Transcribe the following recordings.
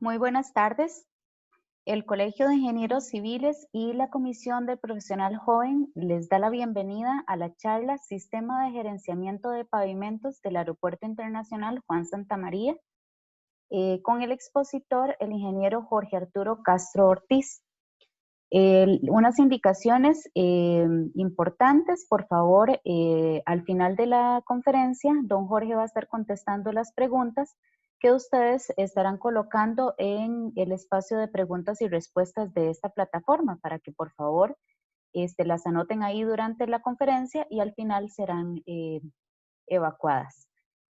Muy buenas tardes. El Colegio de Ingenieros Civiles y la Comisión del Profesional Joven les da la bienvenida a la charla Sistema de Gerenciamiento de Pavimentos del Aeropuerto Internacional Juan Santamaría, con el expositor, el ingeniero Jorge Arturo Castro Ortiz. Unas indicaciones importantes, por favor, al final de la conferencia, don Jorge va a estar contestando las preguntas que ustedes estarán colocando en el espacio de preguntas y respuestas de esta plataforma para que por favor las anoten ahí durante la conferencia y al final serán evacuadas.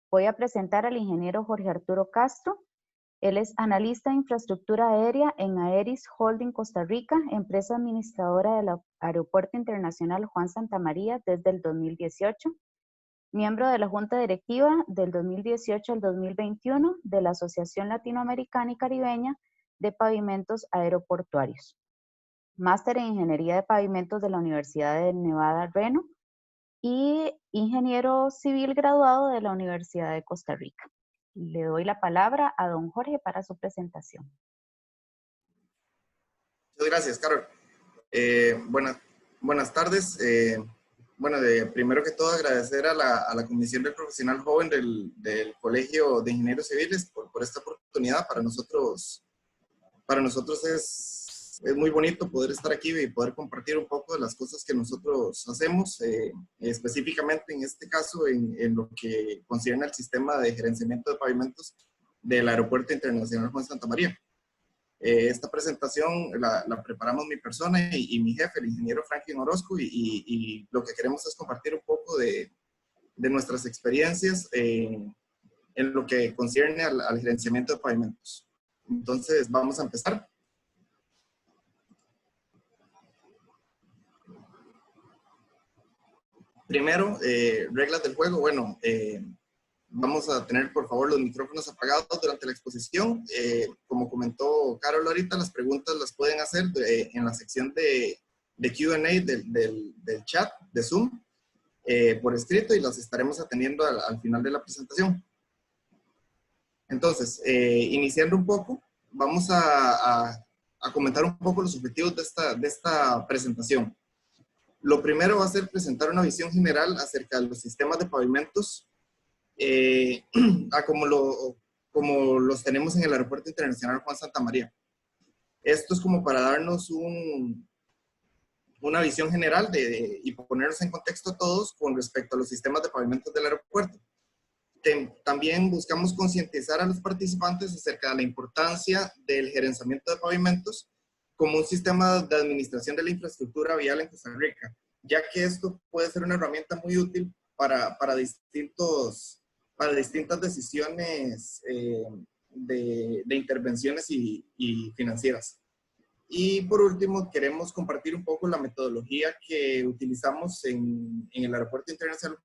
Voy a presentar al ingeniero Jorge Arturo Castro. Él es analista de infraestructura aérea en Aeris Holding Costa Rica, empresa administradora del Aeropuerto Internacional Juan Santamaría desde el 2018. Miembro de la Junta Directiva del 2018 al 2021 de la Asociación Latinoamericana y Caribeña de Pavimentos Aeroportuarios. Máster en Ingeniería de Pavimentos de la Universidad de Nevada, Reno y ingeniero civil graduado de la Universidad de Costa Rica. Le doy la palabra a don Jorge para su presentación. Muchas gracias, Carol. Buenas tardes. Primero que todo agradecer a la Comisión del Profesional Joven del Colegio de Ingenieros Civiles por esta oportunidad. Para nosotros es muy bonito poder estar aquí y poder compartir un poco de las cosas que nosotros hacemos, específicamente en este caso en lo que concierne al sistema de gerenciamiento de pavimentos del Aeropuerto Internacional Juan Santamaría. Esta presentación la preparamos mi persona y mi jefe, el ingeniero Franklin Orozco, y lo que queremos es compartir un poco de nuestras experiencias en lo que concierne al gerenciamiento de pavimentos. Entonces, vamos a empezar. Primero, reglas del juego. Bueno, vamos a tener, por favor, los micrófonos apagados durante la exposición. Como comentó Carol ahorita, las preguntas las pueden hacer en la sección de Q&A del chat de Zoom por escrito y las estaremos atendiendo al final de la presentación. Entonces, iniciando un poco, vamos a comentar un poco los objetivos de esta presentación. Lo primero va a ser presentar una visión general acerca de los sistemas de pavimentos como los tenemos en el Aeropuerto Internacional Juan Santamaría. Esto es como para darnos una visión general y ponernos en contexto a todos con respecto a los sistemas de pavimentos del aeropuerto. También buscamos concientizar a los participantes acerca de la importancia del gerenciamiento de pavimentos como un sistema de administración de la infraestructura vial en Costa Rica, ya que esto puede ser una herramienta muy útil para distintas decisiones de intervenciones y financieras. Y por último, queremos compartir un poco la metodología que utilizamos en el Aeropuerto Internacional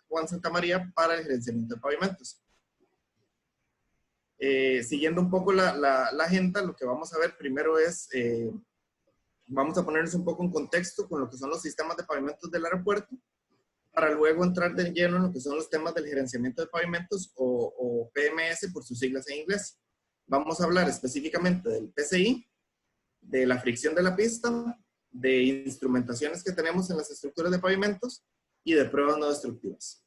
Juan Santamaría para el gerenciamiento de pavimentos. Siguiendo un poco la agenda, lo que vamos a ver primero es, vamos a ponernos un poco en contexto con lo que son los sistemas de pavimentos del aeropuerto, para luego entrar de lleno en lo que son los temas del gerenciamiento de pavimentos o PMS por sus siglas en inglés. Vamos a hablar específicamente del PCI, de la fricción de la pista, de instrumentaciones que tenemos en las estructuras de pavimentos y de pruebas no destructivas.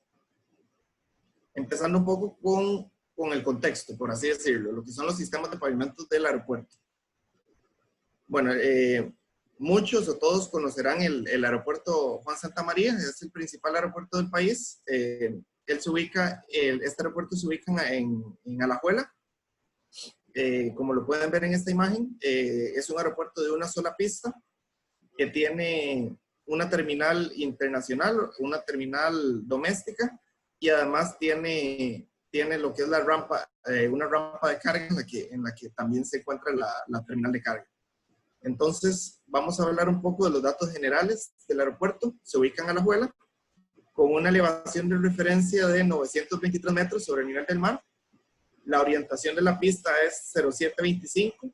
Empezando un poco con el contexto, por así decirlo, lo que son los sistemas de pavimentos del aeropuerto. Bueno, muchos o todos conocerán el aeropuerto Juan Santamaría, es el principal aeropuerto del país. Este aeropuerto se ubica en Alajuela. Como lo pueden ver en esta imagen, es un aeropuerto de una sola pista que tiene una terminal internacional, una terminal doméstica y además tiene lo que es la rampa, una rampa de carga en la que también se encuentra la terminal de carga. Entonces, vamos a hablar un poco de los datos generales del aeropuerto. Se ubica en Alajuela, con una elevación de referencia de 923 metros sobre el nivel del mar. La orientación de la pista es 0725,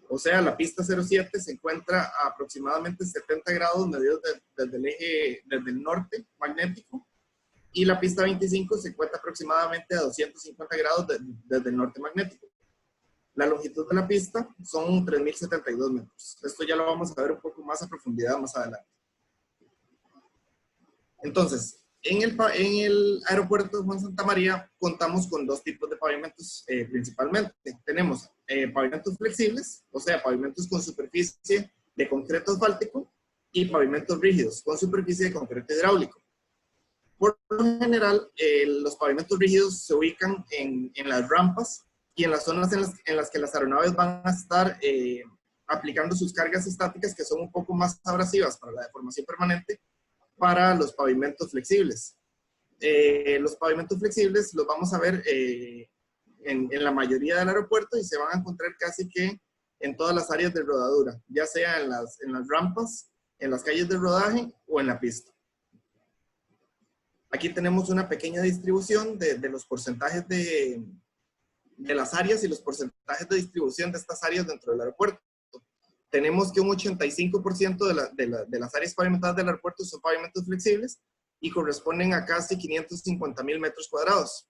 o sea, la pista 07 se encuentra a aproximadamente 70 grados medidos desde el norte magnético, y la pista 25 se encuentra aproximadamente a 250 grados desde el norte magnético. La longitud de la pista son 3.072 metros. Esto ya lo vamos a ver un poco más a profundidad más adelante. Entonces, en el aeropuerto de Juan Santamaría contamos con dos tipos de pavimentos principalmente. Tenemos pavimentos flexibles, o sea, pavimentos con superficie de concreto asfáltico, y pavimentos rígidos con superficie de concreto hidráulico. Por lo general, los pavimentos rígidos se ubican en las rampas y en las zonas en las que las aeronaves van a estar aplicando sus cargas estáticas, que son un poco más abrasivas para la deformación permanente, para los pavimentos flexibles. Los pavimentos flexibles los vamos a ver en la mayoría del aeropuerto y se van a encontrar casi que en todas las áreas de rodadura, ya sea en las rampas, en las calles de rodaje o en la pista. Aquí tenemos una pequeña distribución de los porcentajes de las áreas y los porcentajes de distribución de estas áreas dentro del aeropuerto. Tenemos que un 85% de las áreas pavimentadas del aeropuerto son pavimentos flexibles y corresponden a casi 550,000 metros cuadrados.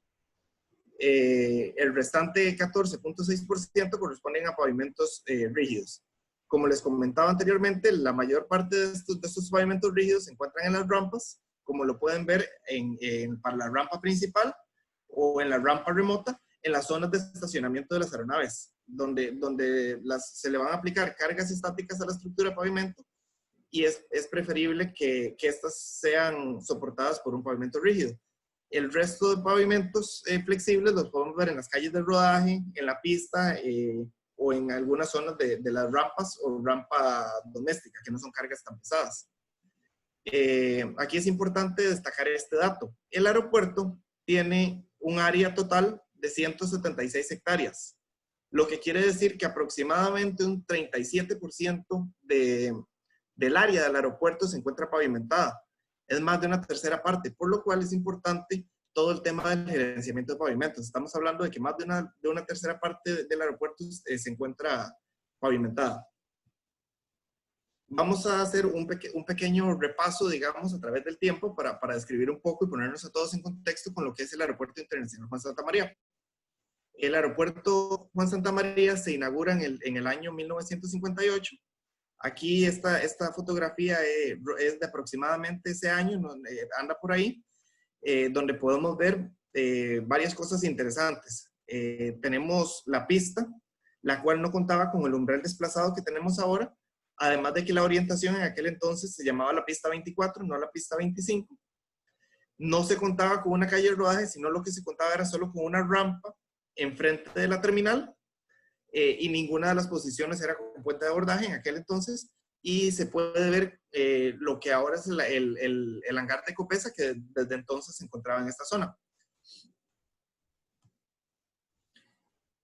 El restante 14.6% corresponden a pavimentos rígidos. Como les comentaba anteriormente, la mayor parte de estos pavimentos rígidos se encuentran en las rampas, como lo pueden ver para la rampa principal o en la rampa remota, en las zonas de estacionamiento de las aeronaves, donde se le van a aplicar cargas estáticas a la estructura de pavimento, y es preferible que estas sean soportadas por un pavimento rígido. El resto de pavimentos flexibles los podemos ver en las calles de rodaje, en la pista o en algunas zonas de las rampas o rampa doméstica, que no son cargas tan pesadas. Aquí es importante destacar este dato. El aeropuerto tiene un área total de 176 hectáreas, lo que quiere decir que aproximadamente un 37% del área del aeropuerto se encuentra pavimentada. Es más de una tercera parte, por lo cual es importante todo el tema del gerenciamiento de pavimentos. Estamos hablando de que más de una tercera parte del aeropuerto se encuentra pavimentada. Vamos a hacer un pequeño repaso, digamos, a través del tiempo para describir un poco y ponernos a todos en contexto con lo que es el Aeropuerto Internacional Juan Santamaría. El Aeropuerto Juan Santamaría se inaugura en el año 1958. Aquí esta fotografía es de aproximadamente ese año, anda por ahí, donde podemos ver varias cosas interesantes. Tenemos la pista, la cual no contaba con el umbral desplazado que tenemos ahora, además de que la orientación en aquel entonces se llamaba la pista 24, no la pista 25. No se contaba con una calle de rodaje, sino lo que se contaba era solo con una rampa enfrente de la terminal, y ninguna de las posiciones era con puente de abordaje en aquel entonces, y se puede ver lo que ahora es el hangar de Copesa, que desde entonces se encontraba en esta zona.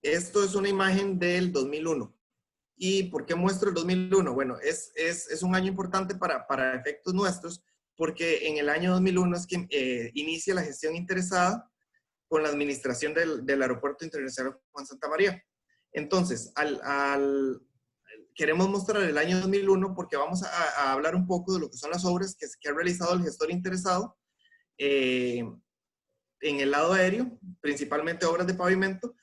Esto es una imagen del 2001. ¿Y por qué muestro el 2001? Bueno, es un año importante para efectos nuestros, porque en el año 2001 es que inicia la gestión interesada con la administración del Aeropuerto Internacional Juan Santamaría. Entonces, queremos mostrar el año 2001 porque vamos a hablar un poco de lo que son las obras que ha realizado el gestor interesado en el lado aéreo, principalmente obras de pavimento,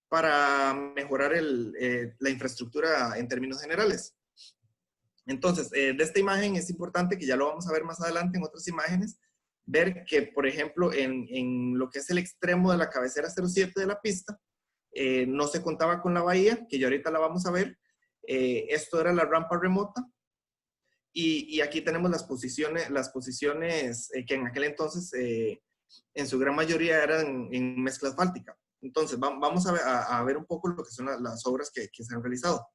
para mejorar la infraestructura en términos generales. Entonces, de esta imagen es importante, que ya lo vamos a ver más adelante en otras imágenes, ver que, por ejemplo, en lo que es el extremo de la cabecera 07 de la pista, no se contaba con la bahía, que ya ahorita la vamos a ver. Esto era la rampa remota, y aquí tenemos las posiciones que en aquel entonces, en su gran mayoría, eran en mezcla asfáltica. Entonces, vamos a ver un poco lo que son las obras que se han realizado.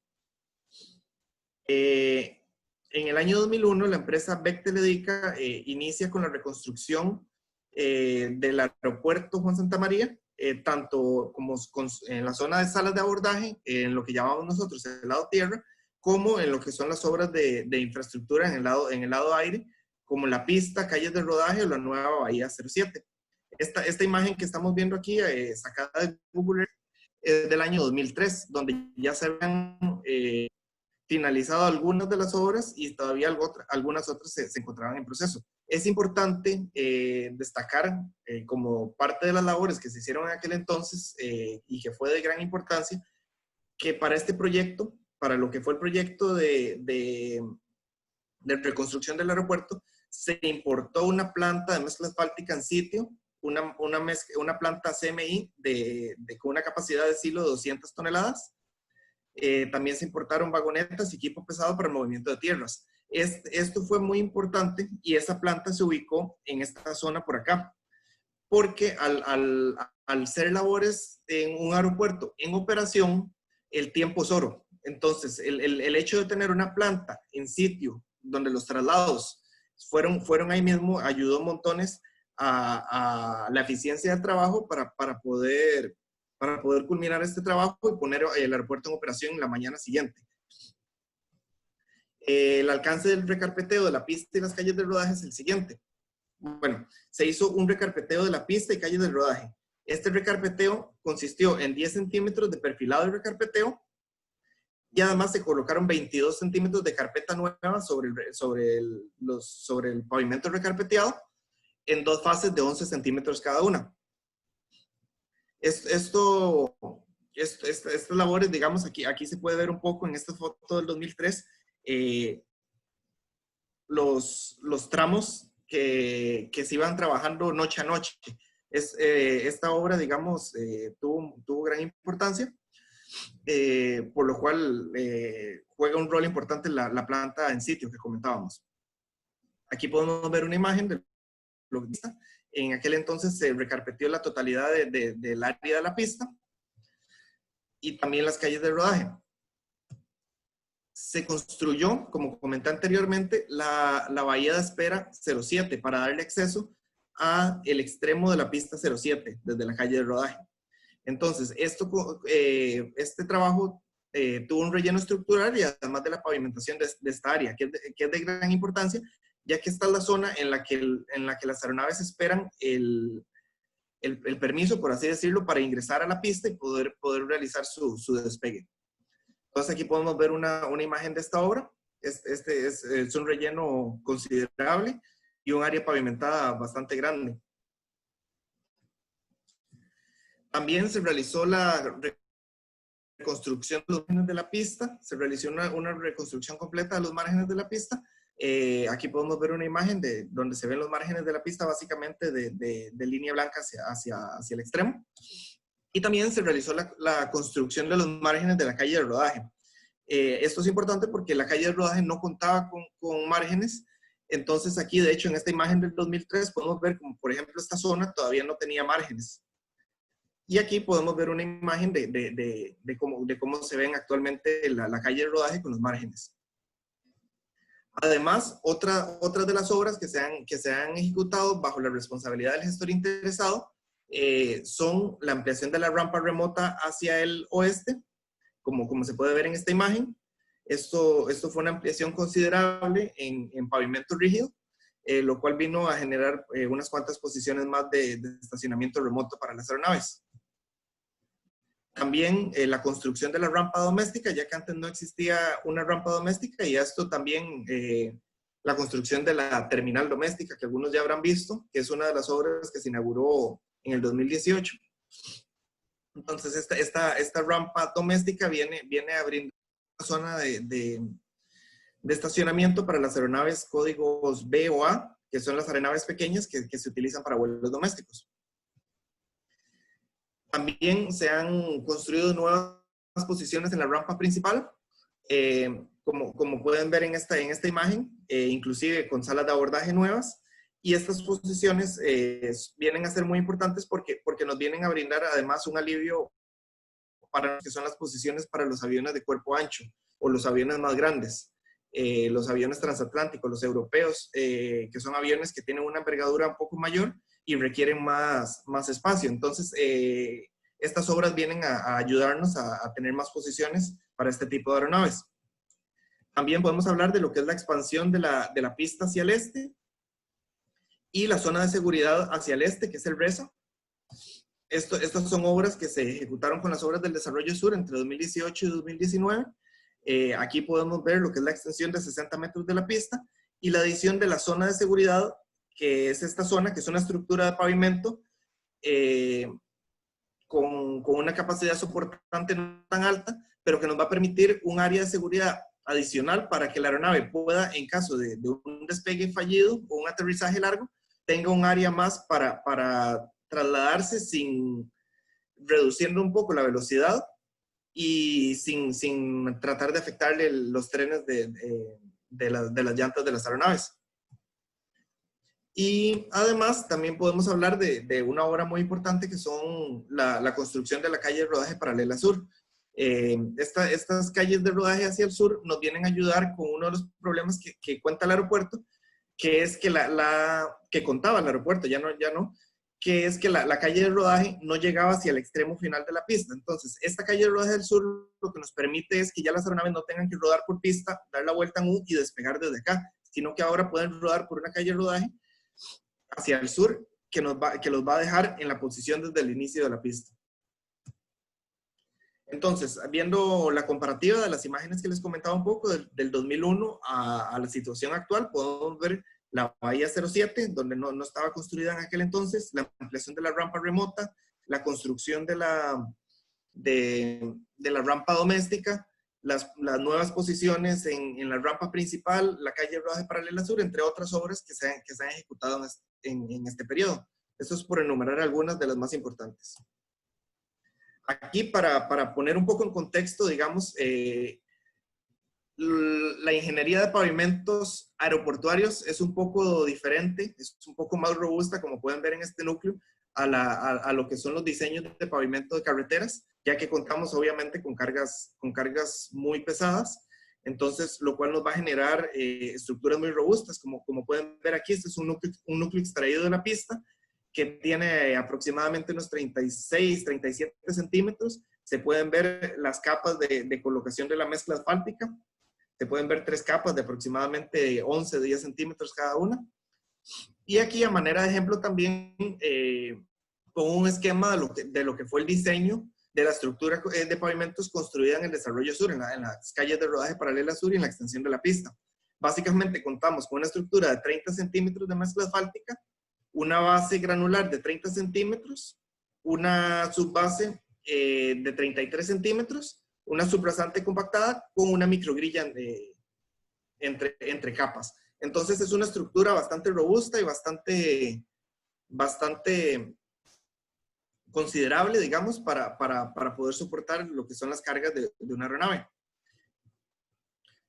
En el año 2001, la empresa Bechtel Dedica inicia con la reconstrucción del aeropuerto Juan Santamaría, tanto como en la zona de salas de abordaje, en lo que llamamos nosotros el lado tierra, como en lo que son las obras de infraestructura en el lado aire, como la pista, calles de rodaje o la nueva bahía 07. Esta imagen que estamos viendo aquí, sacada de Google, es del año 2003, donde ya se habían finalizado algunas de las obras y todavía algunas otras se encontraban en proceso. Es importante destacar como parte de las labores que se hicieron en aquel entonces y que fue de gran importancia, que para este proyecto, para lo que fue el proyecto de reconstrucción del aeropuerto, se importó una planta de mezcla asfáltica en sitio, una planta CMI con una capacidad de silo de 200 toneladas. También se importaron vagonetas y equipo pesado para el movimiento de tierras. Esto fue muy importante y esa planta se ubicó en esta zona por acá, porque al ser labores en un aeropuerto en operación, el tiempo es oro. Entonces, el hecho de tener una planta en sitio donde los traslados fueron ahí mismo, ayudó montones a la eficiencia del trabajo para poder culminar este trabajo y poner el aeropuerto en operación la mañana siguiente. El alcance del recarpeteo de la pista y las calles de rodaje es el siguiente. Bueno, se hizo un recarpeteo de la pista y calles de rodaje. Este recarpeteo consistió en 10 centímetros de perfilado de recarpeteo y además se colocaron 22 centímetros de carpeta nueva sobre el pavimento recarpeteado en 2 fases de 11 centímetros cada una. Estas labores, digamos, aquí se puede ver un poco en esta foto del 2003, los tramos que se iban trabajando noche a noche. Esta obra, digamos, tuvo gran importancia, por lo cual juega un rol importante la planta en sitio que comentábamos. Aquí podemos ver una imagen de lo que está. En aquel entonces se recarpeteó la totalidad del área de la pista y también las calles de rodaje. Se construyó, como comenté anteriormente, la bahía de espera 07 para darle acceso al extremo de la pista 07 desde la calle de rodaje. Entonces, este trabajo tuvo un relleno estructural y además de la pavimentación de esta área, que es de gran importancia, ya que esta es la zona en la que las aeronaves esperan el permiso, por así decirlo, para ingresar a la pista y poder realizar su despegue. Entonces aquí podemos ver una imagen de esta obra. Este es un relleno considerable y un área pavimentada bastante grande. También se realizó la reconstrucción de los márgenes de la pista. Se realizó una reconstrucción completa de los márgenes de la pista. Aquí podemos ver una imagen donde se ven los márgenes de la pista, básicamente de línea blanca hacia el extremo. Y también se realizó la construcción de los márgenes de la calle de rodaje. Esto es importante porque la calle de rodaje no contaba con márgenes. Entonces aquí, de hecho, en esta imagen del 2003 podemos ver como, por ejemplo, esta zona todavía no tenía márgenes. Y aquí podemos ver una imagen de cómo se ven actualmente la calle de rodaje con los márgenes. Además, otras de las obras que se han ejecutado bajo la responsabilidad del gestor interesado son la ampliación de la rampa remota hacia el oeste, como se puede ver en esta imagen. Esto fue una ampliación considerable en pavimento rígido, lo cual vino a generar unas cuantas posiciones más de estacionamiento remoto para las aeronaves. También la construcción de la rampa doméstica, ya que antes no existía una rampa doméstica, y esto también la construcción de la terminal doméstica, que algunos ya habrán visto, que es una de las obras que se inauguró en el 2018. Entonces esta rampa doméstica viene a brindar una zona de estacionamiento para las aeronaves códigos B o A, que son las aeronaves pequeñas que se utilizan para vuelos domésticos. También se han construido nuevas posiciones en la rampa principal, como pueden ver en esta imagen, inclusive con salas de abordaje nuevas. Y estas posiciones vienen a ser muy importantes porque nos vienen a brindar además un alivio para lo que son las posiciones para los aviones de cuerpo ancho o los aviones más grandes, los aviones transatlánticos, los europeos, que son aviones que tienen una envergadura un poco mayor y requieren más espacio. Entonces, estas obras vienen a ayudarnos a tener más posiciones para este tipo de aeronaves. También podemos hablar de lo que es la expansión de la pista hacia el este y la zona de seguridad hacia el este, que es el RESA. Estas son obras que se ejecutaron con las obras del Desarrollo Sur entre 2018 y 2019. Aquí podemos ver lo que es la extensión de 60 metros de la pista y la adición de la zona de seguridad, que es esta zona, que es una estructura de pavimento con una capacidad soportante no tan alta, pero que nos va a permitir un área de seguridad adicional para que la aeronave pueda, en caso de un despegue fallido o un aterrizaje largo, tenga un área más para trasladarse reduciendo un poco la velocidad y sin tratar de afectarle los trenes de las llantas de las aeronaves. Y además también podemos hablar de una obra muy importante que son la construcción de la calle de rodaje paralela sur. Estas calles de rodaje hacia el sur nos vienen a ayudar con uno de los problemas que cuenta el aeropuerto, que es que que contaba el aeropuerto, ya no, que es que la calle de rodaje no llegaba hacia el extremo final de la pista. Entonces, esta calle de rodaje del sur lo que nos permite es que ya las aeronaves no tengan que rodar por pista, dar la vuelta en U y despegar desde acá, sino que ahora pueden rodar por una calle de rodaje hacia el sur que los va a dejar en la posición desde el inicio de la pista. Entonces, viendo la comparativa de las imágenes que les comentaba un poco del 2001 a la situación actual, podemos ver la Bahía 07, donde no estaba construida en aquel entonces, la ampliación de la rampa remota, la construcción de la rampa doméstica, las nuevas posiciones en la rampa principal, la calle de rodaje paralela sur, entre otras obras que se han ejecutado en este periodo. Eso es por enumerar algunas de las más importantes. Aquí, para poner un poco en contexto, digamos, la ingeniería de pavimentos aeroportuarios es un poco diferente, es un poco más robusta, como pueden ver en este núcleo, a lo que son los diseños de pavimento de carreteras, ya que contamos obviamente con cargas muy pesadas, entonces lo cual nos va a generar estructuras muy robustas, como pueden ver aquí. Este es un núcleo extraído de la pista, que tiene aproximadamente unos 36, 37 centímetros. Se pueden ver las capas de colocación de la mezcla asfáltica. Se pueden ver 3 capas de aproximadamente 11, 10 centímetros cada una. Y aquí, a manera de ejemplo, también con un esquema de lo que fue el diseño de la estructura de pavimentos construida en el desarrollo sur, en las calles de rodaje paralela sur y en la extensión de la pista. Básicamente contamos con una estructura de 30 centímetros de mezcla asfáltica, una base granular de 30 centímetros, una subbase de 33 centímetros, una subrasante compactada con una microgrilla entre capas. Entonces es una estructura bastante robusta y bastante considerable, digamos, para poder soportar lo que son las cargas de una aeronave.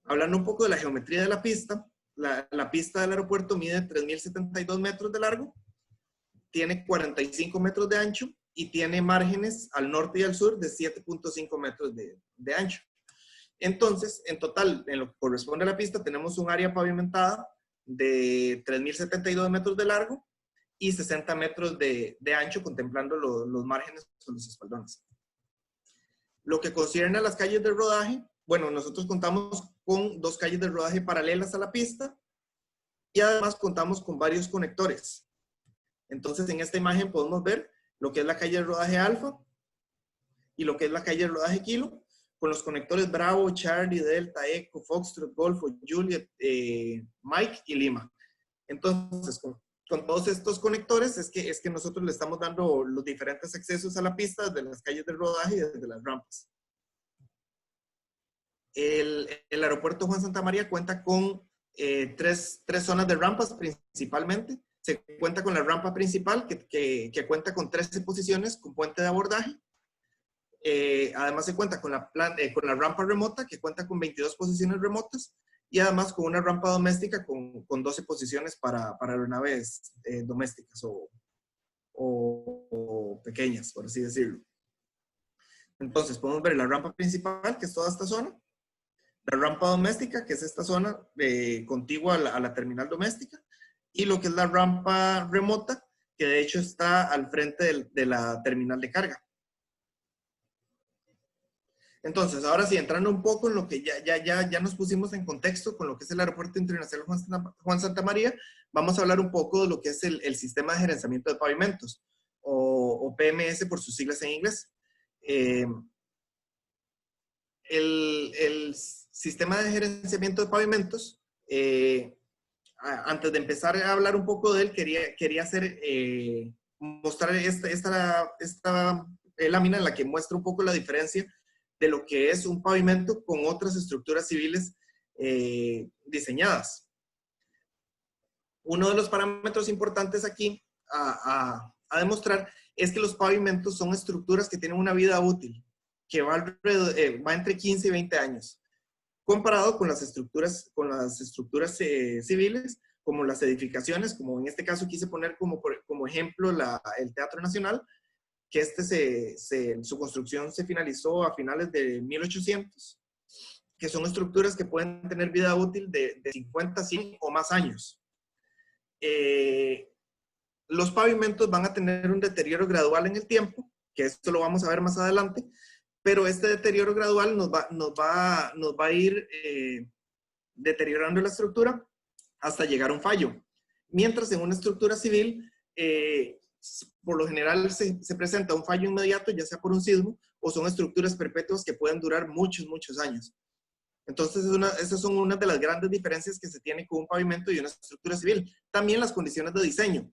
Hablando un poco de la geometría de la pista, la pista del aeropuerto mide 3.072 metros de largo, tiene 45 metros de ancho y tiene márgenes al norte y al sur de 7.5 metros de ancho. Entonces, en total, en lo que corresponde a la pista, tenemos un área pavimentada de 3.072 metros de largo y 60 metros de ancho, contemplando los márgenes con los espaldones. Lo que concierne a las calles de rodaje, bueno, nosotros contamos con 2 calles de rodaje paralelas a la pista y además contamos con varios conectores. Entonces, en esta imagen podemos ver lo que es la calle de rodaje alfa y lo que es la calle de rodaje kilo, con los conectores Bravo, Charlie, Delta, Echo, Foxtrot, Golfo, Juliet, Mike y Lima. Entonces, con todos estos conectores es que nosotros le estamos dando los diferentes accesos a la pista de las calles de rodaje y desde las rampas. El aeropuerto Juan Santamaría cuenta con tres zonas de rampas principalmente. Se cuenta con la rampa principal que cuenta con 13 posiciones con puente de abordaje. Además se cuenta con la rampa remota que cuenta con 22 posiciones remotas y además con una rampa doméstica con 12 posiciones para aeronaves domésticas o pequeñas, por así decirlo. Entonces podemos ver la rampa principal, que es toda esta zona, la rampa doméstica, que es esta zona contigua a la terminal doméstica, y lo que es la rampa remota, que de hecho está al frente de la terminal de carga. Entonces, ahora sí, entrando un poco en lo que ya nos pusimos en contexto con lo que es el Aeropuerto Internacional Juan Santamaría, vamos a hablar un poco de lo que es el Sistema de Gerenciamiento de Pavimentos, o PMS por sus siglas en inglés. El Sistema de Gerenciamiento de Pavimentos, antes de empezar a hablar un poco de él, quería mostrar esta lámina en la que muestra un poco la diferencia de lo que es un pavimento con otras estructuras civiles diseñadas. Uno de los parámetros importantes aquí a demostrar es que los pavimentos son estructuras que tienen una vida útil, que va entre 15 y 20 años, comparado con las estructuras civiles, como las edificaciones, como en este caso quise poner como ejemplo el Teatro Nacional, que su construcción se finalizó a finales de 1800, que son estructuras que pueden tener vida útil de 50, 100 o más años. Los pavimentos van a tener un deterioro gradual en el tiempo, que esto lo vamos a ver más adelante, pero este deterioro gradual nos va a ir deteriorando la estructura hasta llegar a un fallo. Mientras en una estructura civil, por lo general se presenta un fallo inmediato, ya sea por un sismo, o son estructuras perpetuas que pueden durar muchos, muchos años. Entonces, esas son una de las grandes diferencias que se tiene con un pavimento y una estructura civil. También las condiciones de diseño.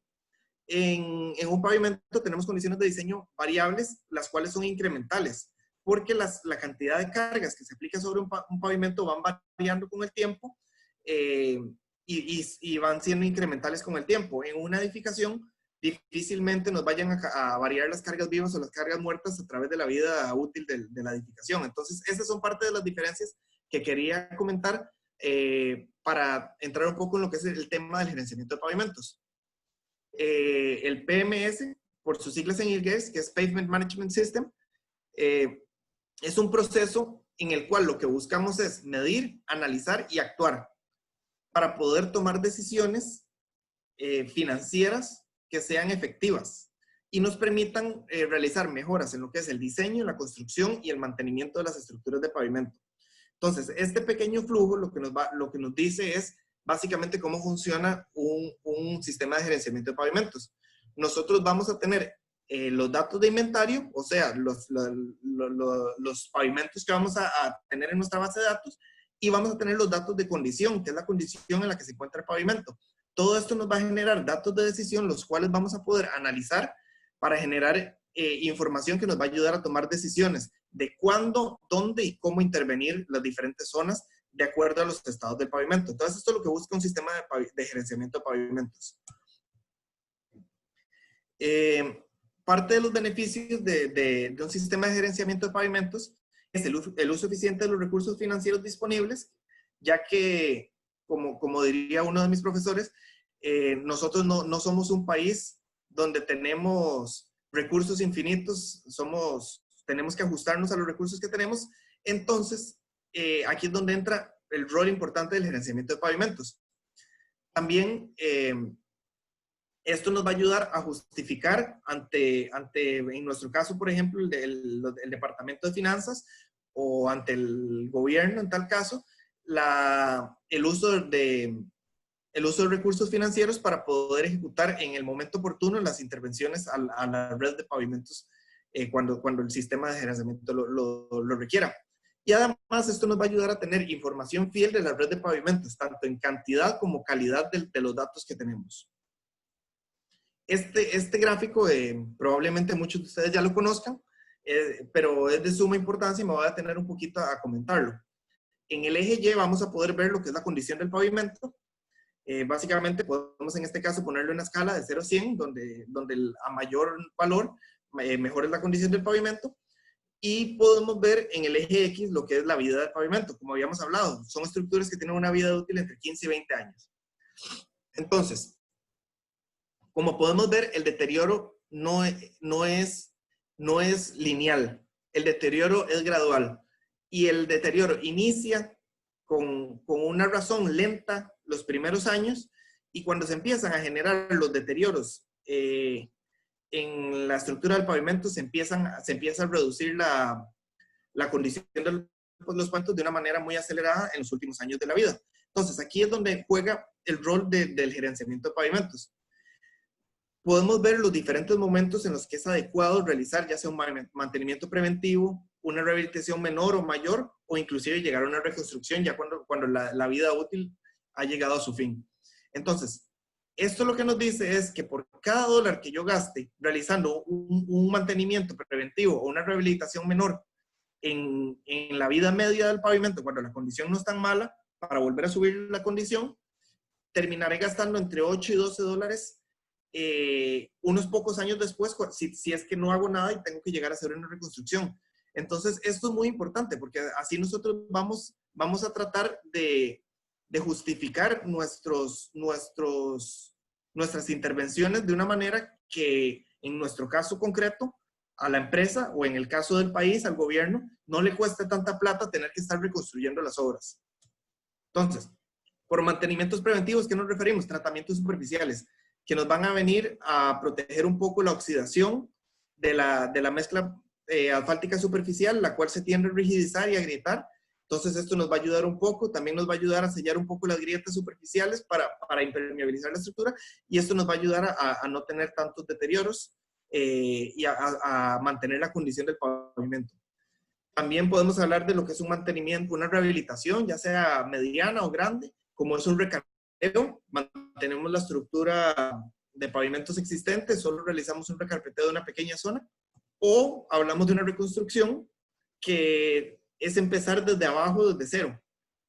En un pavimento tenemos condiciones de diseño variables, las cuales son incrementales, porque la cantidad de cargas que se aplica sobre un pavimento van variando con el tiempo y van siendo incrementales con el tiempo. En una edificación, difícilmente nos vayan a variar las cargas vivas o las cargas muertas a través de la vida útil de la edificación. Entonces, esas son parte de las diferencias que quería comentar para entrar un poco en lo que es el tema del gerenciamiento de pavimentos. El PMS, por sus siglas en inglés, que es Pavement Management System, es un proceso en el cual lo que buscamos es medir, analizar y actuar para poder tomar decisiones financieras que sean efectivas y nos permitan realizar mejoras en lo que es el diseño, la construcción y el mantenimiento de las estructuras de pavimento. Entonces, este pequeño flujo lo que nos dice es básicamente cómo funciona un sistema de gerenciamiento de pavimentos. Nosotros vamos a tener los datos de inventario, o sea, los pavimentos que vamos a tener en nuestra base de datos, y vamos a tener los datos de condición, que es la condición en la que se encuentra el pavimento. Todo esto nos va a generar datos de decisión, los cuales vamos a poder analizar para generar información que nos va a ayudar a tomar decisiones de cuándo, dónde y cómo intervenir las diferentes zonas de acuerdo a los estados del pavimento. Entonces, esto es lo que busca un sistema de gerenciamiento de pavimentos. Parte de los beneficios de un sistema de gerenciamiento de pavimentos es el uso eficiente de los recursos financieros disponibles, ya que, como diría uno de mis profesores, nosotros no somos un país donde tenemos recursos infinitos, tenemos que ajustarnos a los recursos que tenemos. Entonces, aquí es donde entra el rol importante del gerenciamiento de pavimentos. También esto nos va a ayudar a justificar en nuestro caso, por ejemplo, el Departamento de Finanzas o ante el gobierno en tal caso, el uso de recursos financieros para poder ejecutar en el momento oportuno las intervenciones a la red de pavimentos cuando el sistema de gerenciamiento lo requiera. Y además esto nos va a ayudar a tener información fiel de la red de pavimentos, tanto en cantidad como calidad de los datos que tenemos. Este gráfico probablemente muchos de ustedes ya lo conozcan, pero es de suma importancia y me voy a detener un poquito a comentarlo. En el eje Y vamos a poder ver lo que es la condición del pavimento. Básicamente podemos en este caso ponerle una escala de 0 a 100, donde a mayor valor, mejor es la condición del pavimento. Y podemos ver en el eje X lo que es la vida del pavimento, como habíamos hablado. Son estructuras que tienen una vida útil entre 15 y 20 años. Entonces, como podemos ver, el deterioro no es lineal. El deterioro es gradual. Y el deterioro inicia con una razón lenta los primeros años, y cuando se empiezan a generar los deterioros en la estructura del pavimento, se empieza a reducir la condición de los pavimentos de una manera muy acelerada en los últimos años de la vida. Entonces, aquí es donde juega el rol del gerenciamiento de pavimentos. Podemos ver los diferentes momentos en los que es adecuado realizar ya sea un mantenimiento preventivo, una rehabilitación menor o mayor, o inclusive llegar a una reconstrucción ya cuando la vida útil ha llegado a su fin. Entonces, esto lo que nos dice es que por cada dólar que yo gaste realizando un mantenimiento preventivo o una rehabilitación menor en la vida media del pavimento, cuando la condición no es tan mala, para volver a subir la condición, terminaré gastando entre 8 y 12 dólares unos pocos años después, si es que no hago nada y tengo que llegar a hacer una reconstrucción. Entonces, esto es muy importante, porque así nosotros vamos a tratar de justificar nuestras intervenciones de una manera que, en nuestro caso concreto, a la empresa, o en el caso del país, al gobierno, no le cueste tanta plata tener que estar reconstruyendo las obras. Entonces, por mantenimientos preventivos, ¿qué nos referimos? Tratamientos superficiales, que nos van a venir a proteger un poco la oxidación de la mezcla asfáltica superficial, la cual se tiende a rigidizar y a agrietar. Entonces, esto nos va a ayudar un poco. También nos va a ayudar a sellar un poco las grietas superficiales para impermeabilizar la estructura, y esto nos va a ayudar a no tener tantos deterioros y a mantener la condición del pavimento. También podemos hablar de lo que es un mantenimiento, una rehabilitación, ya sea mediana o grande, como es un recarpeteo. Mantenemos la estructura de pavimentos existentes, solo realizamos un recarpeteo de una pequeña zona, o hablamos de una reconstrucción, que es empezar desde abajo, desde cero,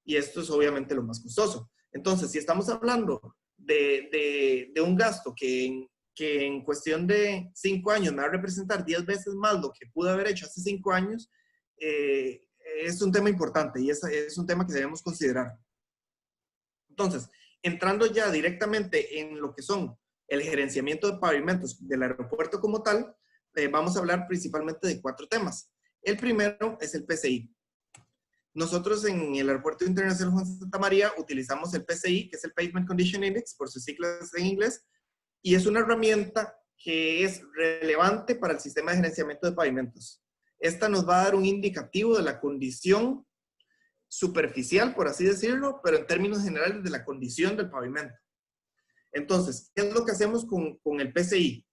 y esto es obviamente lo más costoso. Entonces, si estamos hablando de un gasto que en cuestión de 5 años me va a representar 10 veces más lo que pude haber hecho hace 5 años, es un tema importante, y es un tema que debemos considerar. Entonces, entrando ya directamente en lo que son el gerenciamiento de pavimentos del aeropuerto como tal, vamos a hablar principalmente de 4 temas. El primero es el PCI. Nosotros en el Aeropuerto Internacional Juan Santa María utilizamos el PCI, que es el Pavement Condition Index, por sus siglas en inglés, y es una herramienta que es relevante para el sistema de gerenciamiento de pavimentos. Esta nos va a dar un indicativo de la condición superficial, por así decirlo, pero en términos generales de la condición del pavimento. Entonces, ¿qué es lo que hacemos con el PCI?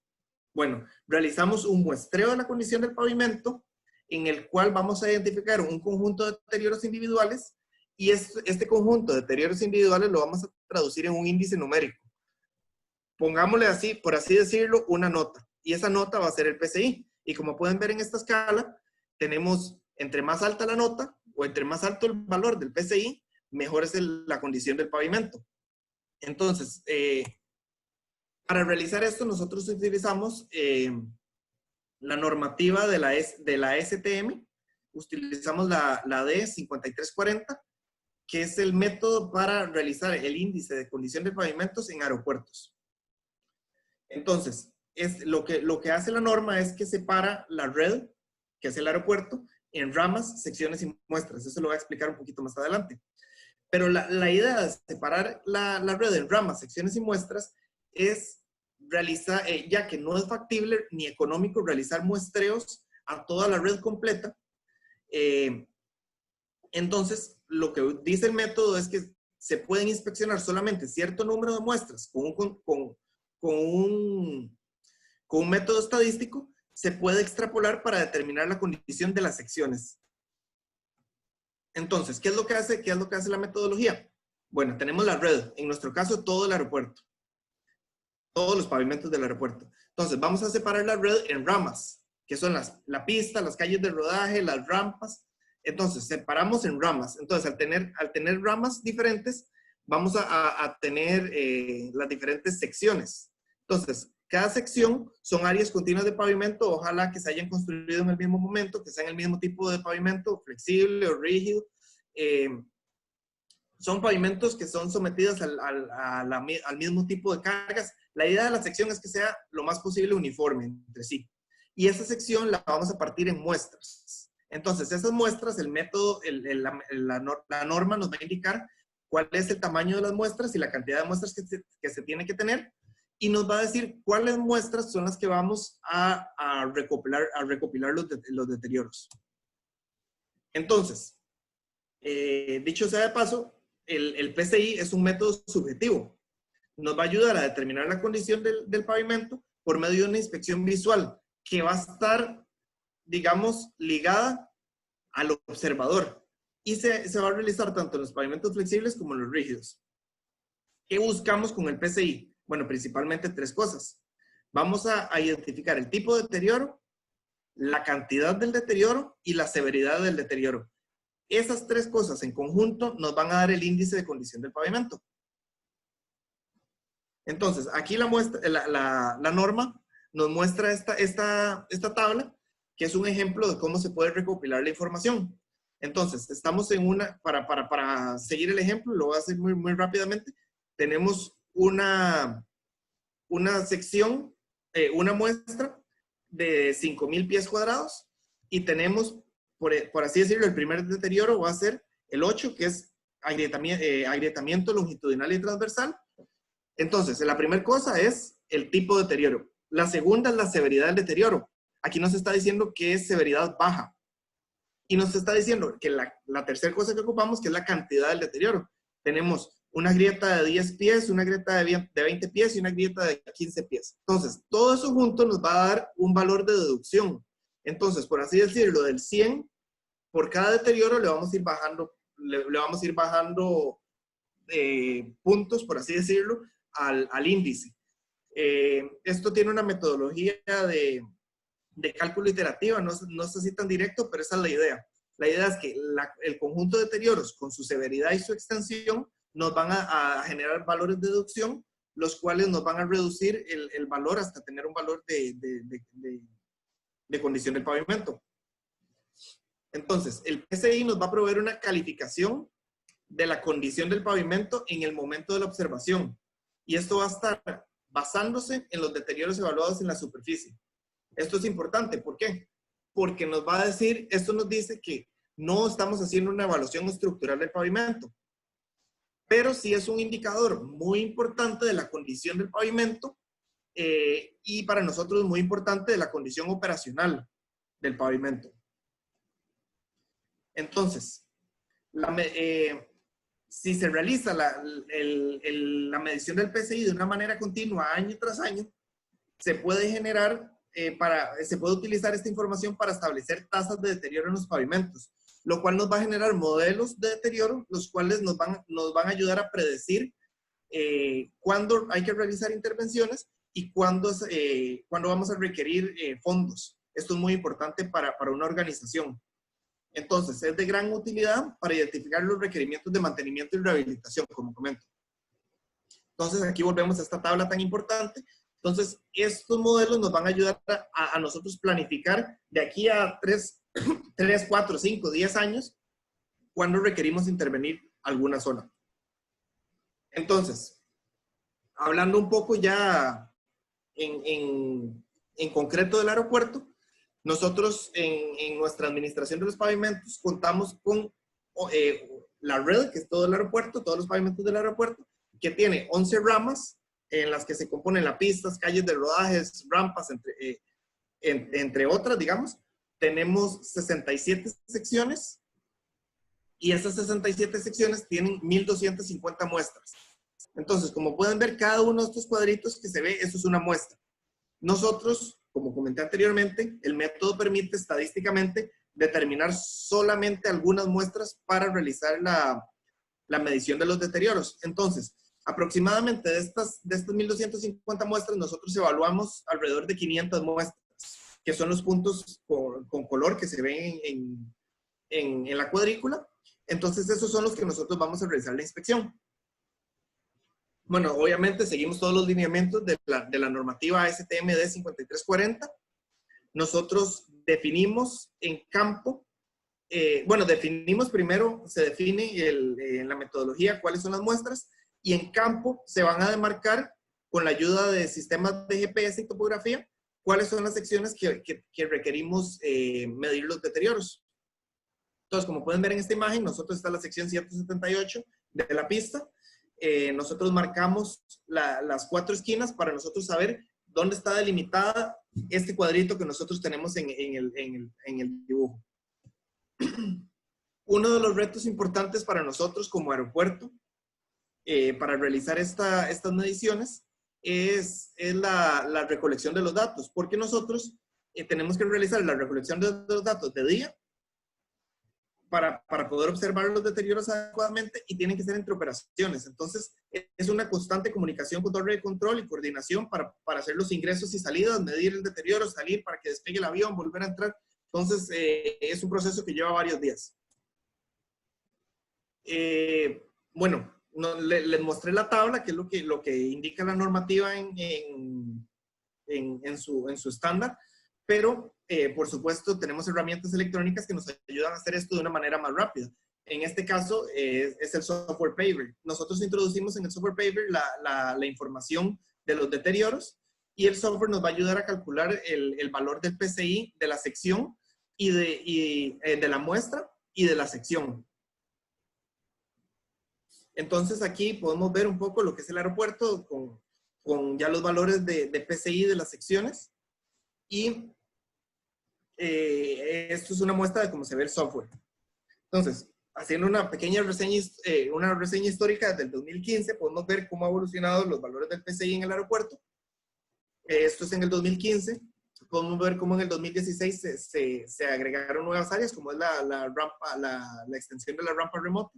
Bueno, realizamos un muestreo de la condición del pavimento, en el cual vamos a identificar un conjunto de deterioros individuales, y este conjunto de deterioros individuales lo vamos a traducir en un índice numérico. Pongámosle así, por así decirlo, una nota, y esa nota va a ser el PCI. Y como pueden ver en esta escala, tenemos entre más alta la nota, o entre más alto el valor del PCI, mejor es la condición del pavimento. Entonces, para realizar esto, nosotros utilizamos la normativa de la STM, utilizamos la D5340, que es el método para realizar el índice de condición de pavimentos en aeropuertos. Entonces, lo que hace la norma es que separa la red, que es el aeropuerto, en ramas, secciones y muestras. Eso lo voy a explicar un poquito más adelante. Pero la idea de separar la red en ramas, secciones y muestras es realizar, ya que no es factible ni económico realizar muestreos a toda la red completa. Entonces, lo que dice el método es que se pueden inspeccionar solamente cierto número de muestras con un método estadístico. Se puede extrapolar para determinar la condición de las secciones. Entonces, ¿qué es lo que hace la metodología? Bueno, tenemos la red, en nuestro caso todo el aeropuerto, todos los pavimentos del aeropuerto. Entonces, vamos a separar la red en ramas, que son la pista, las calles de rodaje, las rampas. Entonces, separamos en ramas. Entonces, al tener ramas diferentes, vamos a tener las diferentes secciones. Entonces, cada sección son áreas continuas de pavimento, ojalá que se hayan construido en el mismo momento, que sean el mismo tipo de pavimento, flexible o rígido. Son pavimentos que son sometidos al mismo tipo de cargas. La idea de la sección es que sea lo más posible uniforme entre sí. Y esa sección la vamos a partir en muestras. Entonces, esas muestras, el método, la norma nos va a indicar cuál es el tamaño de las muestras y la cantidad de muestras que se tiene que tener, y nos va a decir cuáles muestras son las que vamos a recopilar los deterioros. Entonces, dicho sea de paso, el PCI es un método subjetivo. Nos va a ayudar a determinar la condición del pavimento por medio de una inspección visual que va a estar, digamos, ligada al observador, y se va a realizar tanto en los pavimentos flexibles como en los rígidos. ¿Qué buscamos con el PCI? Bueno, principalmente 3 cosas. Vamos a identificar el tipo de deterioro, la cantidad del deterioro y la severidad del deterioro. Esas tres cosas en conjunto nos van a dar el índice de condición del pavimento. Entonces, aquí la norma nos muestra esta tabla, que es un ejemplo de cómo se puede recopilar la información. Entonces, estamos en para seguir el ejemplo, lo voy a hacer muy, muy rápidamente. Tenemos una sección, una muestra de 5,000 pies cuadrados y tenemos, por así decirlo, el primer deterioro va a ser el 8, que es agrietamiento longitudinal y transversal. Entonces, la primera cosa es el tipo de deterioro. La segunda es la severidad del deterioro. Aquí nos está diciendo que es severidad baja. Y nos está diciendo que la tercera cosa que ocupamos, que es la cantidad del deterioro. Tenemos una grieta de 10 pies, una grieta de 20 pies y una grieta de 15 pies. Entonces, todo eso junto nos va a dar un valor de deducción. Entonces, por así decirlo, del 100, por cada deterioro le vamos a ir bajando puntos, por así decirlo, al índice. Esto tiene una metodología de cálculo iterativa, no es así tan directo, pero esa es la idea. La idea es que el conjunto de deterioros con su severidad y su extensión nos van a generar valores de deducción, los cuales nos van a reducir el valor hasta tener un valor de condición del pavimento. Entonces, el PCI nos va a proveer una calificación de la condición del pavimento en el momento de la observación. Y esto va a estar basándose en los deterioros evaluados en la superficie. Esto es importante. ¿Por qué? Porque nos va a decir, esto nos dice que no estamos haciendo una evaluación estructural del pavimento, pero sí es un indicador muy importante de la condición del pavimento y para nosotros muy importante de la condición operacional del pavimento. Entonces, si se realiza la medición del PCI de una manera continua año tras año, se puede generar, se puede utilizar esta información para establecer tasas de deterioro en los pavimentos, lo cual nos va a generar modelos de deterioro, los cuales nos van a ayudar a predecir cuándo hay que realizar intervenciones y cuándo vamos a requerir fondos. Esto es muy importante para una organización. Entonces, es de gran utilidad para identificar los requerimientos de mantenimiento y rehabilitación, como comento. Entonces, aquí volvemos a esta tabla tan importante. Entonces, estos modelos nos van a ayudar a nosotros planificar de aquí a 3, 4, 5, 10 años cuando requerimos intervenir alguna zona. Entonces, hablando un poco ya en concreto del aeropuerto, nosotros en nuestra administración de los pavimentos contamos con la red, que es todo el aeropuerto, todos los pavimentos del aeropuerto, que tiene 11 ramas en las que se componen las pistas, calles de rodajes, rampas, entre otras, digamos. Tenemos 67 secciones y esas 67 secciones tienen 1,250 muestras. Entonces, como pueden ver, cada uno de estos cuadritos que se ve, eso es una muestra. Nosotros, como comenté anteriormente, el método permite estadísticamente determinar solamente algunas muestras para realizar la medición de los deterioros. Entonces, aproximadamente de estas 1,250 muestras, nosotros evaluamos alrededor de 500 muestras, que son los puntos con color que se ven en la cuadrícula. Entonces, esos son los que nosotros vamos a realizar la inspección. Bueno, obviamente seguimos todos los lineamientos de la normativa ASTM D5340. Nosotros definimos en campo, definimos primero, se define en la metodología cuáles son las muestras y en campo se van a demarcar con la ayuda de sistemas de GPS y topografía cuáles son las secciones que requerimos medir los deterioros. Entonces, como pueden ver en esta imagen, nosotros está la sección 178 de la pista. Nosotros marcamos las 4 esquinas para nosotros saber dónde está delimitada este cuadrito que nosotros tenemos en el dibujo. Uno de los retos importantes para nosotros como aeropuerto para realizar estas mediciones es la recolección de los datos, porque nosotros tenemos que realizar la recolección de los datos de día para poder observar los deterioros adecuadamente y tienen que ser entre operaciones. Entonces, es una constante comunicación con torre de control y coordinación para hacer los ingresos y salidas, medir el deterioro, salir para que despegue el avión, volver a entrar. Entonces, es un proceso que lleva varios días. Bueno, les mostré la tabla, que es lo que indica la normativa en su estándar, pero por supuesto tenemos herramientas electrónicas que nos ayudan a hacer esto de una manera más rápida. En este caso es el software paver. Nosotros introducimos en el software paver la información de los deterioros y el software nos va a ayudar a calcular el valor del PCI de la sección y de la muestra y de la sección. Entonces aquí podemos ver un poco lo que es el aeropuerto con ya los valores de PCI de las secciones. Y esto es una muestra de cómo se ve el software. Entonces, haciendo una pequeña reseña, histórica desde el 2015, podemos ver cómo ha evolucionado los valores del PCI en el aeropuerto. Esto es en el 2015. Podemos ver cómo en el 2016 se agregaron nuevas áreas, como es la extensión de la rampa remota.